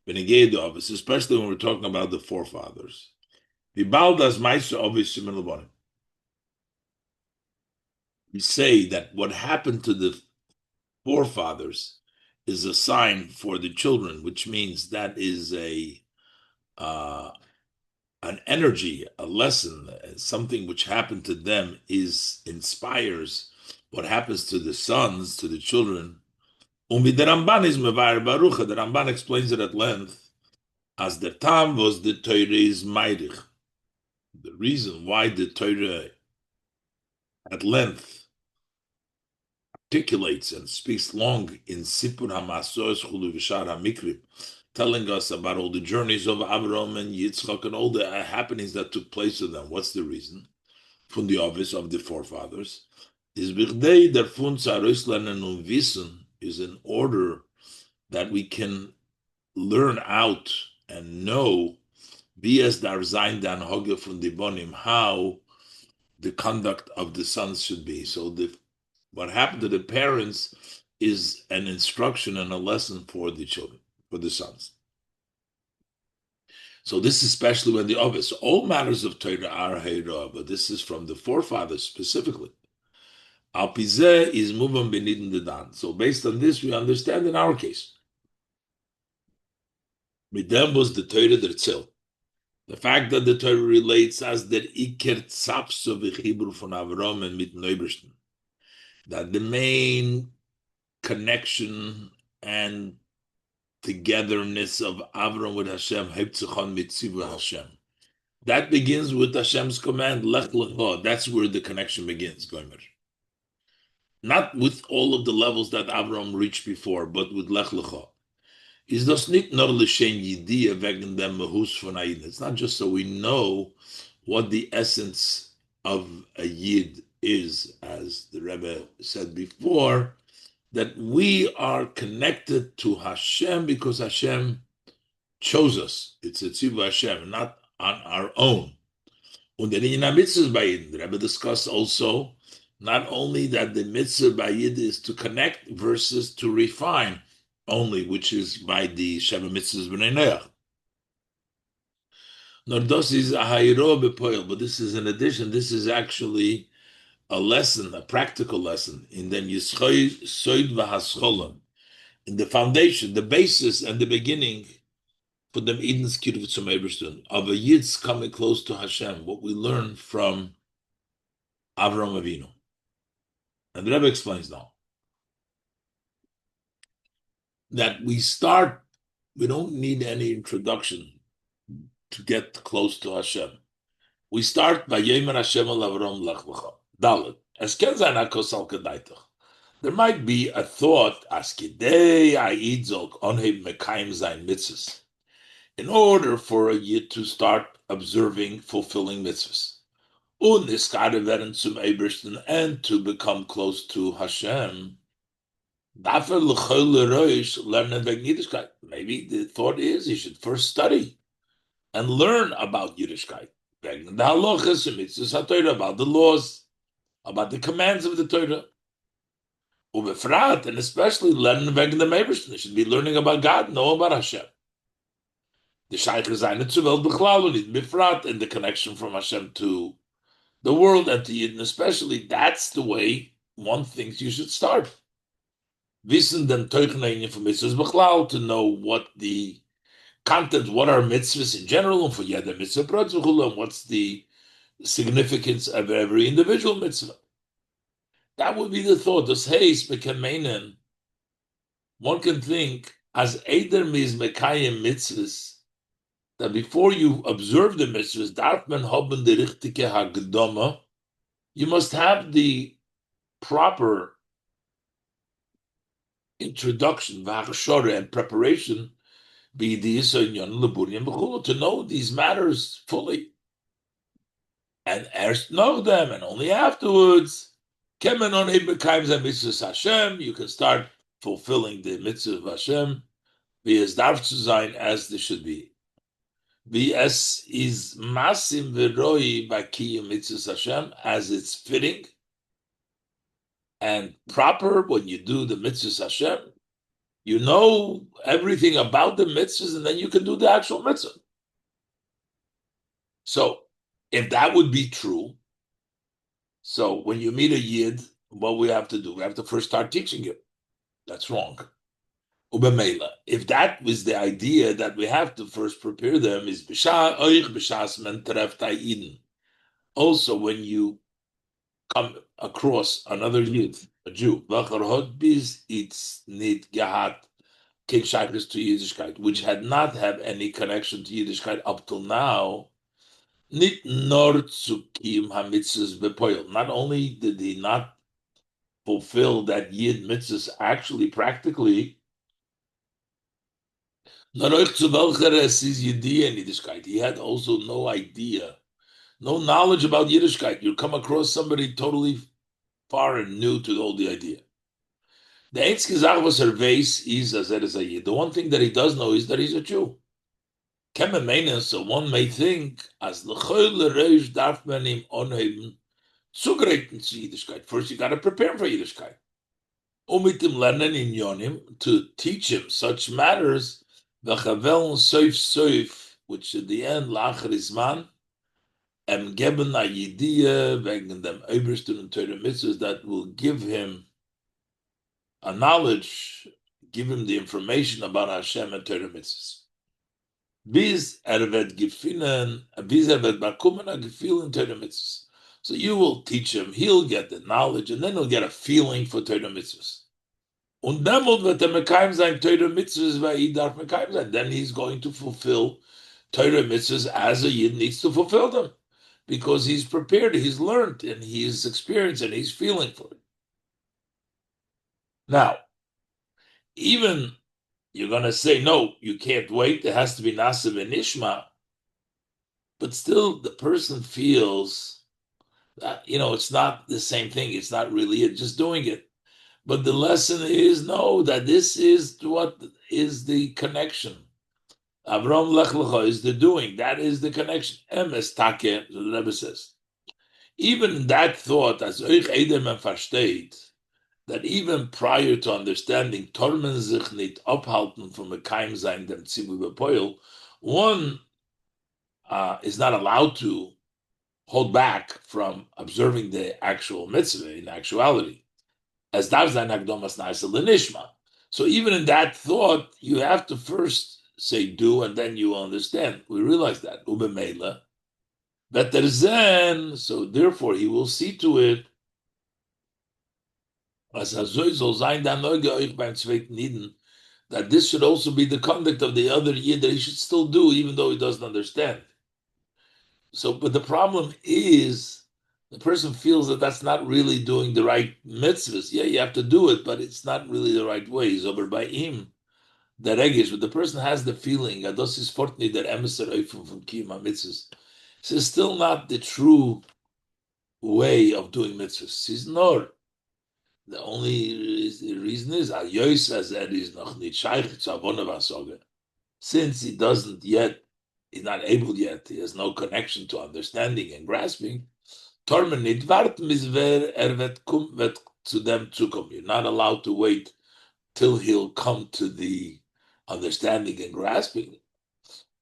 especially when we're talking about the forefathers. We say that what happened to the forefathers is a sign for the children, which means that is an energy, a lesson, something which happened to them inspires what happens to the sons, to the children. The Ramban explains it at length as the time was the Torah is Meirich. The reason why the Torah at length articulates and speaks long in Sipur HaMasos Chulu V'Shar HaMikrim, telling us about all the journeys of Avram and Yitzchak and all the happenings that took place with them. What's the reason? From the office of the forefathers is Bichdei der Fun Zarois Lernen und Wissen, is in order that we can learn out and know Bias dar sein dan Hoge from the Bonim, how the conduct of the sons should be. So what happened to the parents is an instruction and a lesson for the children, for the sons. So this is especially when the obvious, all matters of Torah are Heira, but this is from the forefathers specifically. Al Pizeh is Muvam Benidin Dedan. So based on this, we understand in our case. Midem was the Torah der Tzil. The fact that the Torah relates as der Iker Tzapso v'chibur von Avram and mit Neubersten, that the main connection and togetherness of Avram with Hashem, Hebtzachon mitzivu Hashem, that begins with Hashem's command, Lech Lecha. That's where the connection begins, Gomer. Not with all of the levels that Avram reached before, but with Lech Lecha. Is das nicht nur l'shem yidiyah wegen dem mahus von Yid? It's not just so we know what the essence of a Yid is, as the Rebbe said before, that we are connected to Hashem because Hashem chose us. It's a tzivah Hashem, not on our own. Und in the mitzvahs by Yid, the Rebbe discussed also not only that the mitzvah by Yid is to connect versus to refine only, which is by the Sheva mitzvahs b'nei Noach. Nor dos is a hayro bepoil, but this is in addition. This is actually a lesson, a practical lesson in the Yischoy Soid v'Hascholam, in the foundation, the basis, and the beginning for the Eden's Kiruvut zum Eberstein of a Yid's coming close to Hashem. What we learn from Avram Avinu, and the Rebbe explains now that we don't need any introduction to get close to Hashem. We start by Yemer Hashem al Avram Lech Lecha. Dalet. Es ken sein hakos al kedaitach. There might be a thought, as kidei ha'id zol onheim mekayim zayin mitzvahs, in order for a Yid to start observing, fulfilling mitzvahs. Und niskare werden zum Ebersten, and to become close to Hashem. Maybe the thought is he should first study and learn about Yiddishkeit, about the laws, about the commands of the Torah. And especially he should be learning about God, know about Hashem. The Sichos and the connection from Hashem to the world and to Yidden especially. That's the way one thinks you should start. Wissen den Teuchnein for mitzvahs b'chlal, to know what the content, what are mitzvahs in general, and for jeder mitzvah pratzvachul, and what's the significance of every individual mitzvah. That would be the thought. Das heißt, meinen, one can think as Eider mis mekayim mitzvahs, that before you observe the mitzvahs, darf man haben die richtige hagdama. You must have the proper introduction, v'hachshara, and preparation, to know these matters fully, and erst know them, and only afterwards, kemen on mitzvahs Hashem, you can start fulfilling the mitzvah of Hashem, as darf zu sein, as they should be. Es is masim v'roi b'kiyum mitzvahs Hashem, as it's fitting and proper when you do the mitzvahs Hashem. You know everything about the mitzvahs, and then you can do the actual mitzvah. So, if that would be true, so when you meet a yid, what we have to do, we have to first start teaching him. That's wrong. Ubemela. If that was the idea that we have to first prepare them, is also when you come across another yid, a Jew, which had not had any connection to Yiddishkeit up till now. Not only did he not fulfill that Yid mitzvahs actually, practically, he had also no idea, no knowledge about Yiddishkeit. You come across somebody totally far and new to all the idea. The einzige Sache was Herveis is as er is a Yid. The one thing that he does know is that he's a Jew. So one may think, as l'choyle reish darf man him onheben zugreiten zu Yiddishkeit. First, you got to prepare for Yiddishkeit. Mit dem Lernen in Yonim, to teach him such matters, v'chavel soif soif, which at the end, la'achar izman, geben a yidiyah, wegen dem Obersten und Torah mitzvahs, that will give him a knowledge, give him the information about Hashem and Torah mitzvahs. Bis wird gefinnen, bis wird bekommen a gefühl in Torah mitzvahs. So you will teach him, he'll get the knowledge, and then he'll get a feeling for Torah mitzvahs. Und demut wird mekayim sein Torah mitzvahs, weil darf mekayim sein. Then he's going to fulfill Torah mitzvahs as a Yid needs to fulfill them, because he's prepared, he's learned, and he's experienced, and he's feeling for it. Now, even you're going to say, no, you can't wait, there has to be Nasiv and Nishma, but still the person feels that, it's not the same thing, it's not really it, just doing it. But the lesson is, no, that this is what is the connection. Avram Lech Lecha is the doing, that is the connection. Emes Take, the Rebbe says. Even in that thought, as Euch Edem versteht, that even prior to understanding, Tormen sich nicht abhalten from a Kaim sein dem Zivu bepoil, one is not allowed to hold back from observing the actual mitzvah in actuality, as darf sein Hakdomas Naisa Lenishma. So even in that thought, you have to first say do, and then you understand. We realize that. Ubemela. Better zen, so therefore he will see to it as soll sein, beim zweiten Niden, that this should also be the conduct of the other Yid that he should still do, even though he doesn't understand. So, but the problem is, the person feels that that's not really doing the right mitzvahs. Yeah, you have to do it, but it's not really the right way. So, by him, the regish, but the person has the feeling that this is fortunately that emissary from Kiyama mitzvahs. This is still not the true way of doing mitzvahs. He's not. The only reason is since he doesn't yet, he's not able yet, he has no connection to understanding and grasping. To them to come. You're not allowed to wait till he'll come to the understanding and grasping.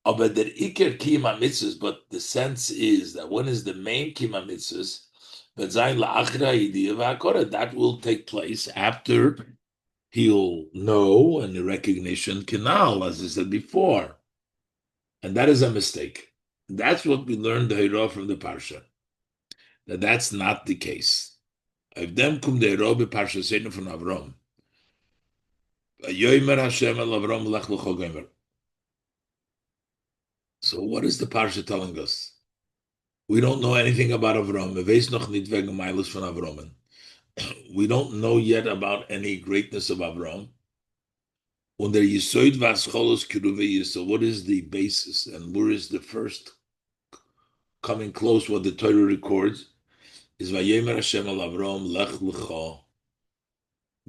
But the Iker Kima mitzvahs, but the sense is that when is the main Kima mitzvahs, that will take place after He'll know, and the recognition canal, as I said before. And that is a mistake. That's what we learned the Hira from the Parsha, that that's not the case. If them kum the Hira Parsha Seinu from Avram, Yoimer Hashem el Avram Lech Lecha Gomer. So what is the Parsha telling us? We don't know anything about Avram. We weiß noch nicht wegen Meiles von Avram. We don't know yet about any greatness of Avram. Und der Yisoid was Cholos Kiruve Yisrael. What is the basis and where is the first coming close? What the Torah records is Vayemer Hashem al Avram Lech Lecha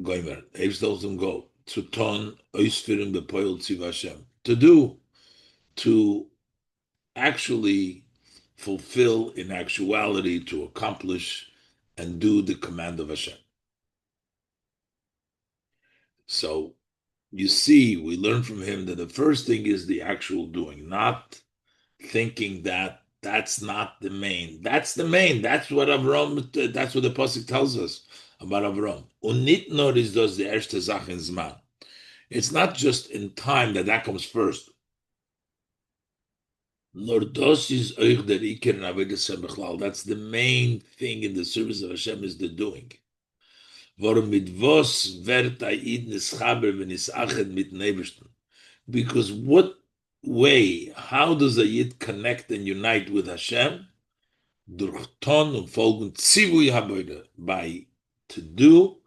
Gomer. Hebs tells him go to ton oisfirim bepoil tziv Hashem, to do, to actually fulfill in actuality, to accomplish and do the command of Hashem. So you see, we learn from him that the first thing is the actual doing, not thinking that that's not the main. That's the main. That's what Avram, that's what the Pasuk tells us about Avram. Und nicht nur ist das die erste Sache in Zman. It's not just in time that comes first. Nor das ist euch der Iker in Avodas Hashem bechlal. That's the main thing in the service of Hashem is the doing. Warum mit was wird Aid nischaber v'nisached mit Nebersten? Because what way, how does a Yid connect and unite with Hashem? Durch Ton und Folgen Tzivui Haboida, by to do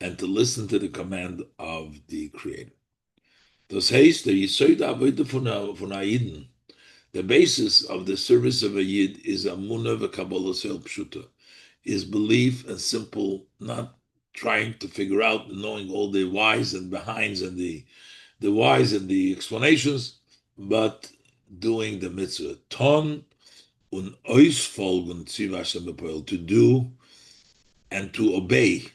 and to listen to the command of the Creator. Das heißt, der Yisoid Haboida von Aiden, the basis of the service of a Yid is Amunah v'Kabbalah Sel Pshuta, is belief and simple, not trying to figure out, knowing all the whys and behinds and the whys and the explanations, but doing the mitzvah. Ton und Ausfolgen Tziv Hashem bepoel, to do and to obey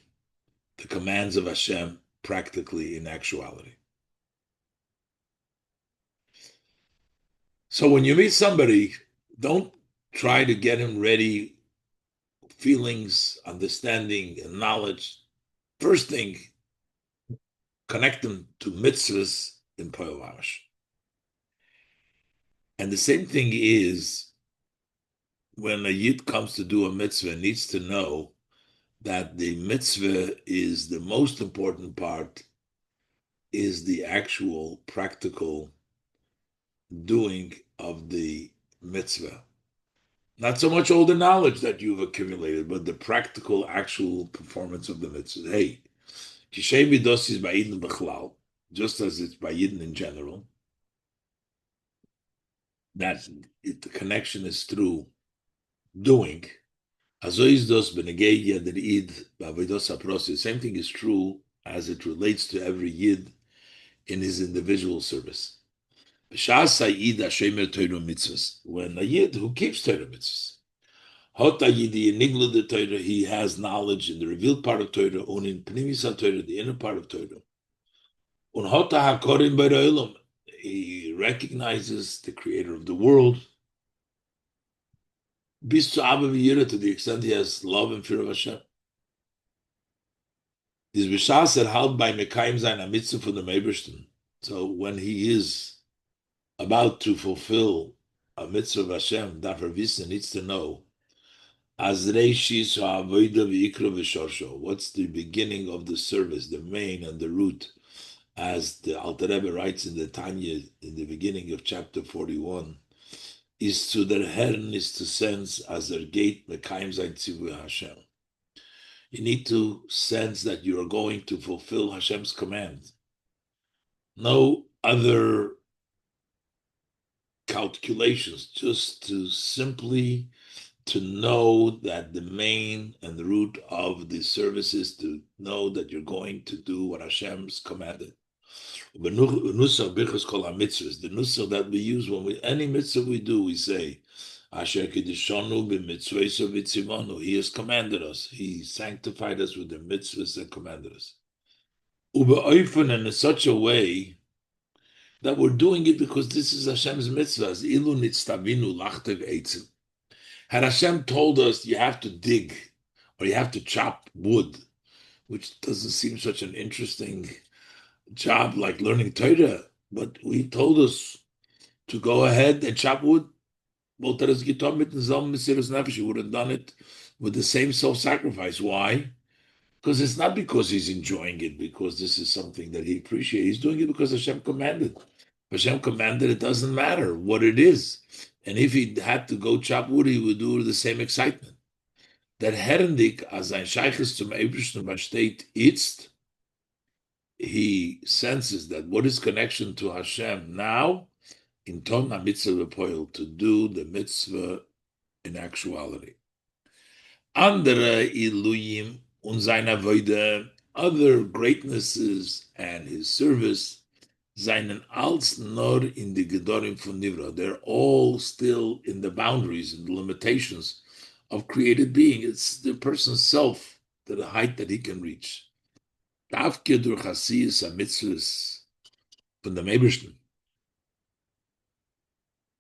the commands of Hashem practically in actuality. So when you meet somebody, don't try to get him ready, feelings, understanding, and knowledge. First thing, connect them to mitzvahs in Poel Mamash. And the same thing is, when a Yid comes to do a mitzvah, needs to know that the mitzvah is the most important part, is the actual practical doing of the mitzvah. Not so much all the knowledge that you've accumulated, but the practical, actual performance of the mitzvah. Hey, Kishem Midos is by Yidden Bechlal, just as it's by Yidden in general. That the connection is through doing. The same thing is true as it relates to every Yid in his individual service. When a Yid who keeps Torah mitzvahs, he has knowledge in the revealed part of Torah, and in Pnimis Torah, the inner part of Torah. He recognizes the creator of the world. To the extent he has love and fear of Hashem. This Bishah said, "Halt by Mekayim Zayin Mitzvah for the Meibishten." So when he is about to fulfill a mitzvah of Hashem, Dafar Visa needs to know, as Reishis Ha'avoda V'ikra V'shorsho, what's the beginning of the service, the main and the root, as the Alter Rebbe writes in the Tanya in the beginning of chapter 41. Is to their Herren, is to sense as their gate Mekayim Zayin Tzivui Hashem. You need to sense that you are going to fulfill Hashem's command. No other calculations, just to simply to know that the main and the root of the service is to know that you're going to do what Hashem's commanded. The nusach that we use when any mitzvah we do, we say, Asher Kedishonu b'mitzvah v'tzivonu. He has commanded us. He sanctified us with the mitzvahs that commanded us. Ube'oifen, and in such a way that we're doing it because this is Hashem's mitzvahs. Ilu nitztavinu lachtev eitzim. Had Hashem told us you have to dig or you have to chop wood which doesn't seem such an interesting job like learning Torah. But we told us to go ahead and chop wood. He would have done it with the same self-sacrifice. Why? Because it's not because he's enjoying it, because this is something that he appreciates. He's doing it because Hashem commanded. Hashem commanded, it doesn't matter what it is. And if he had to go chop wood, he would do it with the same excitement. That Herendik, as ein Sheiches zum Eibishter besteht, itzt, he senses that what is connection to Hashem now, in Ton HaMitzvah Poil, to do the mitzvah in actuality. Andere Iluyim und seine Avoide, other greatnesses and his service, seinen als nur in the Gedorim von Nivra. They're all still in the boundaries and the limitations of created being. It's the person's self, to the height that he can reach. Davke durch Hasiyas HaMitzvahs von dem Ebersten.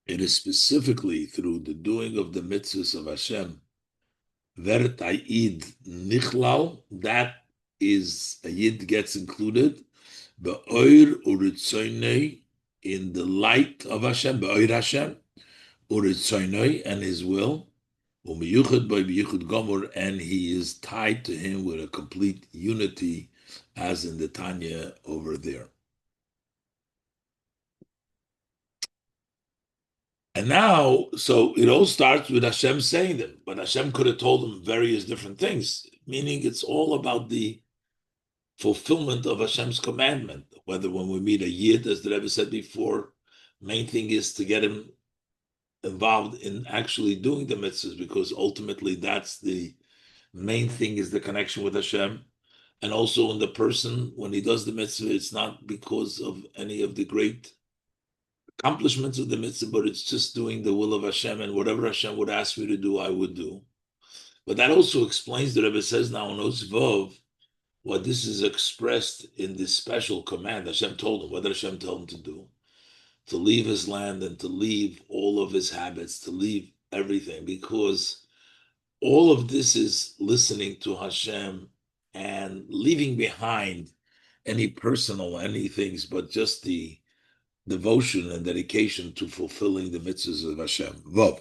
It is specifically through the doing of the mitzvahs of Hashem, Vert Ayid Nichlal, that is, a Yid gets included, Be'oir Uritzoinei, in the light of Hashem, Be'oir Hashem, Uritzoinei, and his will, Umiyuchad by Biyuchad Gomor, and he is tied to him with a complete unity, as in the Tanya over there. And now, so it all starts with Hashem saying them, but Hashem could have told them various different things, meaning it's all about the fulfillment of Hashem's commandment. Whether when we meet a Yid, as the Rebbe said before, main thing is to get him involved in actually doing the mitzvahs, because ultimately that's the main thing, is the connection with Hashem. And also in the person, when he does the mitzvah, it's not because of any of the great accomplishments of the mitzvah, but it's just doing the will of Hashem, and whatever Hashem would ask me to do, I would do. But that also explains, the Rebbe says now in Osvov, what this is expressed in this special command. Hashem told him, what did Hashem tell him to do? To leave his land and to leave all of his habits, to leave everything, because all of this is listening to Hashem and leaving behind any personal anythings, but just the devotion and dedication to fulfilling the mitzvahs of Hashem. Vav.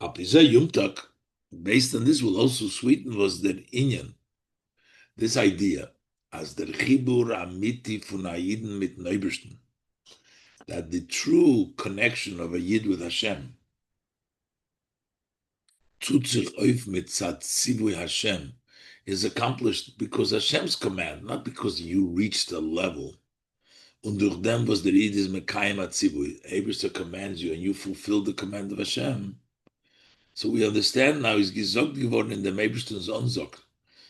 Apizeh Yumtak, based on this, will also sweeten was the inyan, this idea, as der Chibur Amiti von Ayiden mit Neubersten, that the true connection of a Yid with Hashem, tut sich auf mit Tzivui Hashem, is accomplished because Hashem's command, not because you reached a level. Und durch dem, was der Yid is Mekayim HaTzivui, Eberster commands you and you fulfill the command of Hashem. So we understand now, is gesagt geworden in dem Ebersten's Onzok.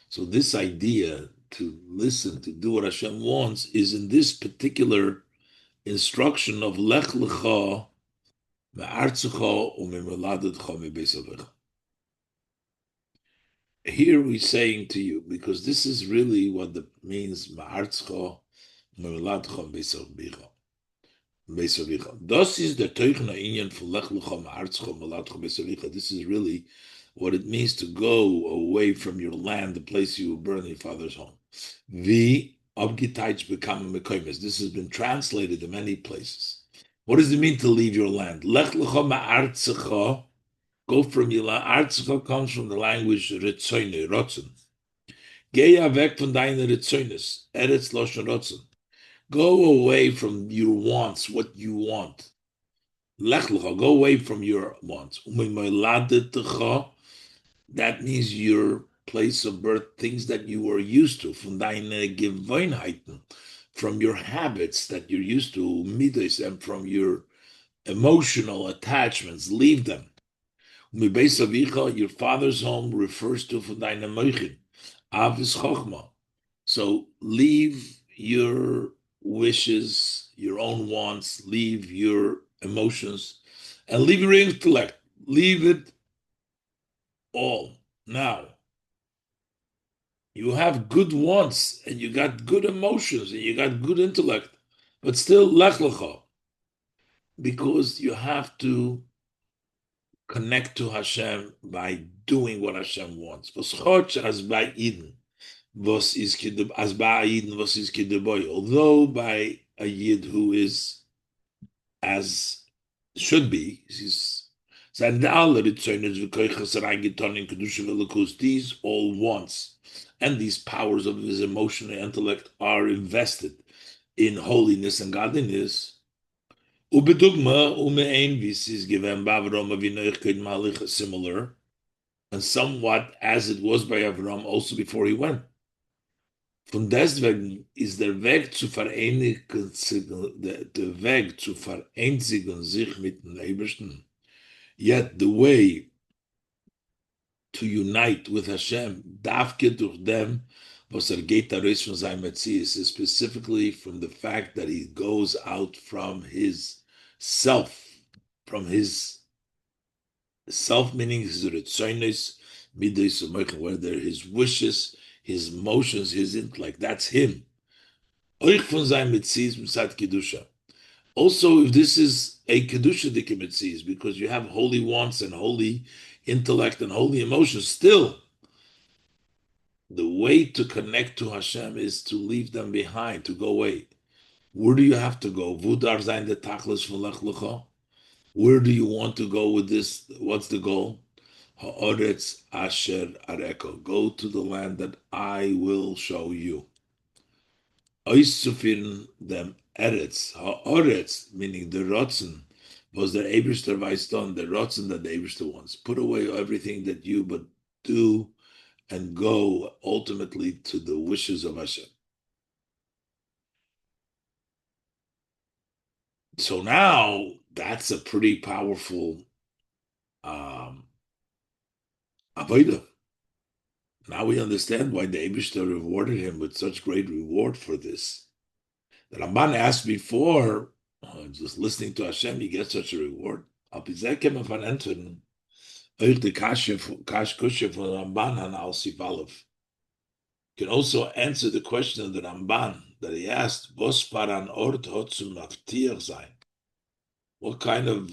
So this idea to listen, to do what Hashem wants, is in this particular instruction of Lech Lecha, Me'artzecha u'mimoladecha mi'beisavecha. Here we're saying to you, because this is really what the means, Me'artzecha u'mimoladecha mi'beisavecha. Das is the Teuchna Inyan for Lech Lecha Me'artzecha u'mimoladecha mi'beisavecha. This is really what it means to go away from your land, the place you will burn your father's home. Vi abgitaich become mekoimes. This has been translated in many places. What does it mean to leave your land? Lech lecha ma'artzecha. Go from your land. Artzecha comes from the language ritzoyne, rotzen. Geya weg von deiner ritzoynes. Eretz loshen rotzen. Go away from your wants, what you want. Lech lecha, go away from your wants. Umimoladetecha. That means your place of birth, things that you were used to, from deine Gewohnheiten, from your habits that you're used to, midos, and from your emotional attachments, leave them. Your father's home refers to von deine Moichin, Avis Chochma. So leave your wishes, your own wants, leave your emotions, and leave your intellect. Leave it all. Now, you have good wants and you got good emotions and you got good intellect, but still Lech Lecha, because you have to connect to Hashem by doing what Hashem wants. V'schot as by Eden, was is kid as by Yid was is kid boy. Although by a Yid who is as should be, he's these all wants and these powers of his emotional intellect are invested in holiness and godliness. Ubedugma umein is given Bavrom of similar and somewhat as it was by Avram also before he went. Von deswegen ist der Weg zu vereinigen sich mit dem Ebersten. Yet the way to unite with Hashem, dafke durch dem, was geht daraus von seinem Metzies, is specifically from the fact that he goes out from his self, from his self, meaning his ritzonos, midos, whether his wishes, his emotions, his intellect, that's him. Euch von seinem Metzies misat Kedusha. Also, if this is a Kedusha dikimitzies, because you have holy wants and holy intellect and holy emotions, still, the way to connect to Hashem is to leave them behind, to go away. Where do you have to go? Vudar zayin de tachlis von Lech Lecha. Where do you want to go with this? What's the goal? Ha'oretz asher areko. Go to the land that I will show you. Oisufin them eretz. Ha'oretz, meaning the rotzen, was der Eberster Weiston, the rotzen that the Eberster wants. Put away everything that you but do and go ultimately to the wishes of Hashem. So now that's a pretty powerful avodah. Now we understand why the Eibishter rewarded him with such great reward for this. The Ramban asked before, just listening to Hashem, you get such a reward. Euch the Kasha von Ramban and Al Sifalev. Can also answer the question of the Ramban that he asked, Was paran ort hot zum maftiach sein? What kind of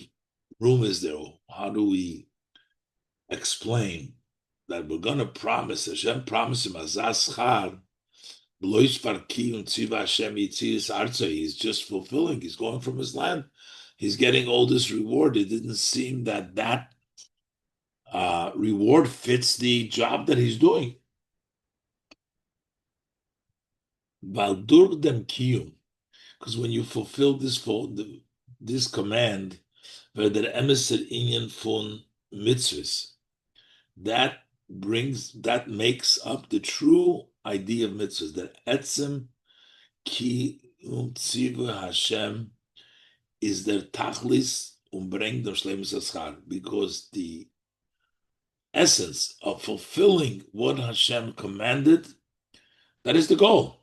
room is there? How do we explain that we're going to promise, Hashem promised him, Azaschar, Blois Farki und Tziva Hashem Yitzias Arza, he's just fulfilling, he's going from his land, he's getting all this reward. It didn't seem that reward fits the job that he's doing. Valdur dem kiyum, because when you fulfill this command, where der emeser inyan von mitzvahs, that makes up the true idea of mitzvahs. That etzem ki tzivu Hashem is their tachlis bring der shleimus haschar, because the essence of fulfilling what Hashem commanded, that is the goal.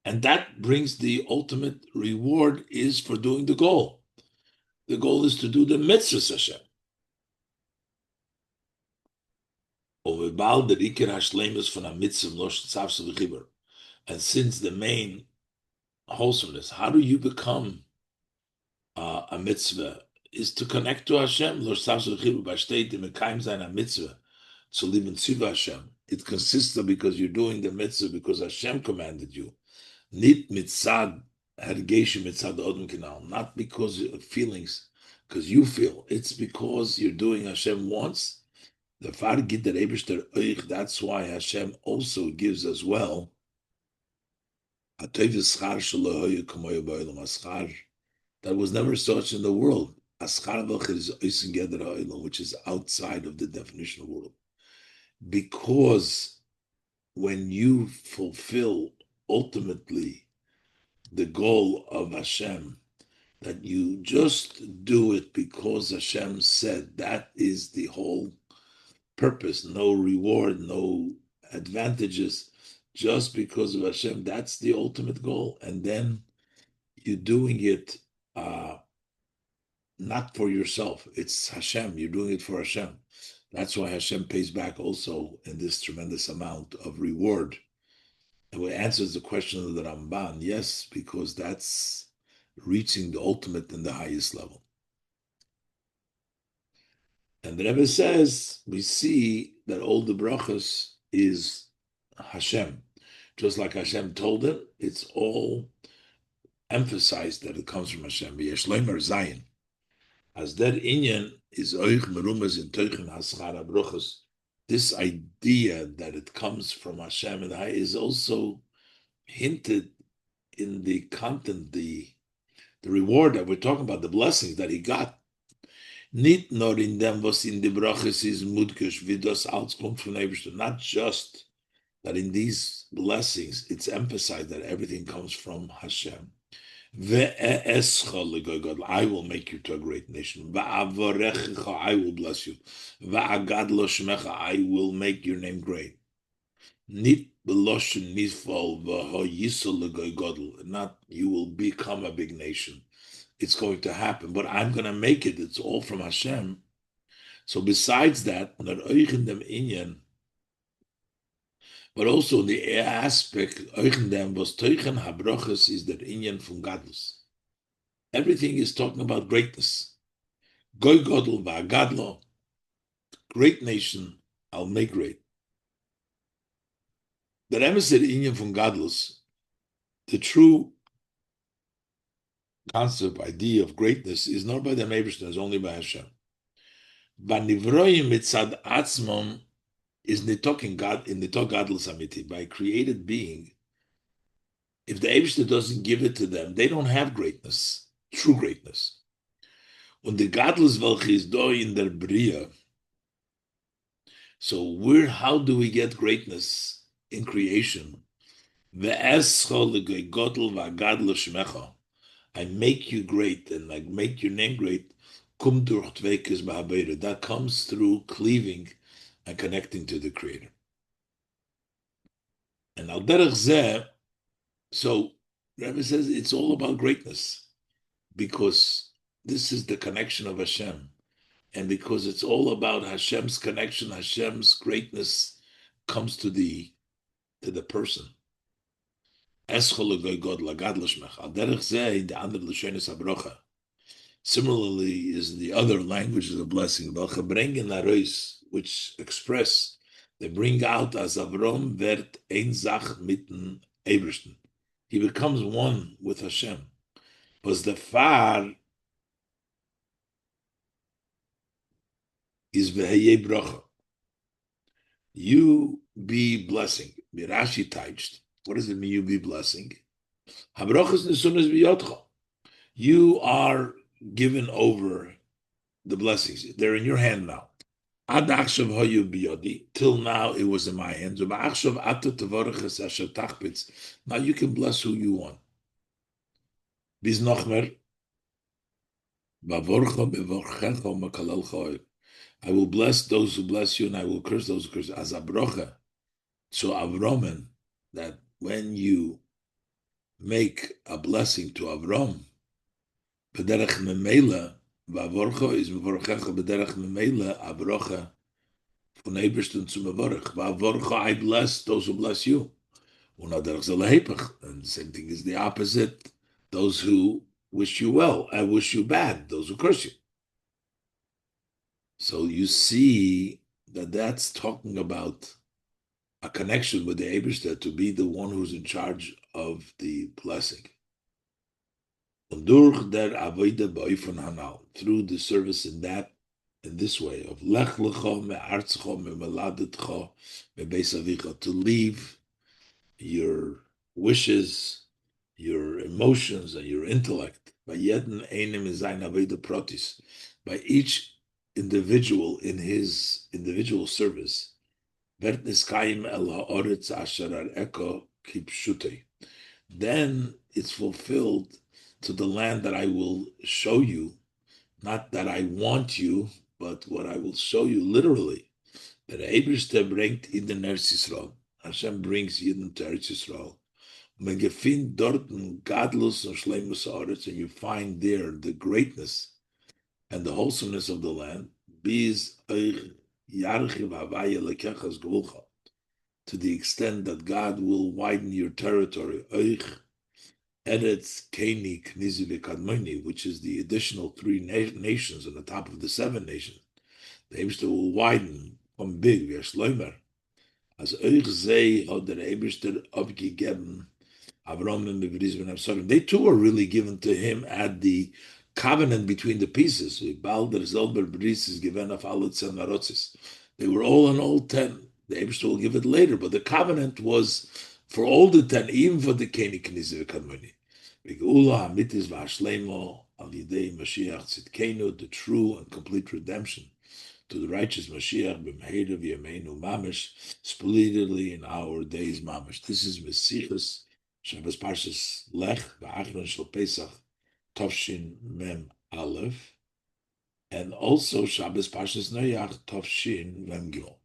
And that brings the ultimate reward is for doing the goal. The goal is to do the mitzvahs Hashem. And since the main wholesomeness, how do you become a mitzvah, is to connect to Hashem. It consists of because you're doing the mitzvah because Hashem commanded you. Nit mitzad hergeshe mitzad odem kinal, not because of feelings, because you feel. It's because you're doing Hashem wants. The fargit der Eibishter euch. That's why Hashem also gives as well a tevis schar shelo kamoy ba'olam aschar that was never such in the world. Aschar v'chir is oisin geder ha'olam, which is outside of the definition of world, because when you fulfill ultimately the goal of Hashem, that you just do it because Hashem said, that is the whole purpose, no reward, no advantages, just because of Hashem, that's the ultimate goal. And then you're doing it not for yourself, it's Hashem, you're doing it for Hashem. That's why Hashem pays back also in this tremendous amount of reward. And what answers the question of the Ramban, yes, because that's reaching the ultimate and the highest level. And the Rebbe says, we see that all the brachas is Hashem. Just like Hashem told him, it's all emphasized that it comes from Hashem. V'yeshleimer Zayin. As that inyan is oich merumas in teuchen haschara bruchos. This idea that it comes from Hashem and is also hinted in the content, the reward that we're talking about, the blessings that he got. Nicht nur in dem, was in the brachos is mudkish, wie das alles kommt von Eberstein. Not just that in these blessings, it's emphasized that everything comes from Hashem. I will make you to a great nation. I will bless you. I will make your name great. Not you will become a big nation. It's going to happen, but I'm going to make it. It's all from Hashem. So besides that, but also the aspect was teuchen habroches is that inyan from gadlus. Everything is talking about greatness. Goy godel va'gadlo, great nation, I'll make great. The emissaire inyan from gadlus, the true concept, idea of greatness is not by the Eibishter, it's only by Hashem. Banivroim mitzad atzmon is nitokin God in nitok gadlus amiti, by a created being. If the Eibishter doesn't give it to them, they don't have greatness, true greatness. Und the gadlus welche is do in der Bria. So how do we get greatness in creation? I make you great and I make your name great. That comes through cleaving and connecting to the Creator. And al derech zeh, so Rabbi says it's all about greatness because this is the connection of Hashem. And because it's all about Hashem's connection, Hashem's greatness comes to the person. Similarly is the other languages of blessing, which express, they bring out as Avrom werd ein Zach mitten Ebersten. He becomes one with Hashem. Was the far is veheye bracha. You be blessing. Mirashi touched. What does it mean, you be blessing? You are given over the blessings. They're in your hand now. Till now, it was in my hands. Now you can bless who you want. I will bless those who bless you, and I will curse those who curse. As a brocha. So Avromen, that when you make a blessing to Avrom, b'derech memela, v'avorcha is mevorchecha b'derech memela, avrocha von Ebersten zu mevorch. V'avorcha, I bless those who bless you. And the same thing is the opposite. Those who wish you well, I wish you bad. Those who curse you. So you see that that's talking about a connection with the Eibishter to be the one who's in charge of the blessing. Through the service in this way of Lech Lecha me'artzecha me'meladetcha me'beis avicha, to leave your wishes, your emotions, and your intellect by jeden einem in sein aveda protis, by each individual in his individual service. Then it's fulfilled to the land that I will show you, not that I want you, but what I will show you literally. That Eibishter bringt in den Eretz Yisrael. Hashem brings Yidden to Eretz Yisrael. And you find there the greatness and the wholesomeness of the land. To the extent that God will widen your territory, which is the additional 3 nations on the top of the 7 nations. The Eibishter will widen, become big, Als euch sei hat der Eberster abgegeben, Avram and Mivris ben Absalom. They too were really given to him at the covenant between the pieces. Balder Zelber Bris is given of Alitz and Marotzis. They were all on all 10. The Eberster will give it later, but the covenant was for all the 10, even for the Keni Knizer Kadmoni. Geula Hamitis Vashleimo Al Yidei Mashiach Tzidkenu, the true and complete redemption to the righteous Mashiach b'mheirav yameinu mamish, speedily in our days mamish. This is Sichos Shabbos Parshas Lech v'achron shel Pesach Tovshin Mem Aleph, and also Shabbos Parshas Noach Tovshin Mem Gimel.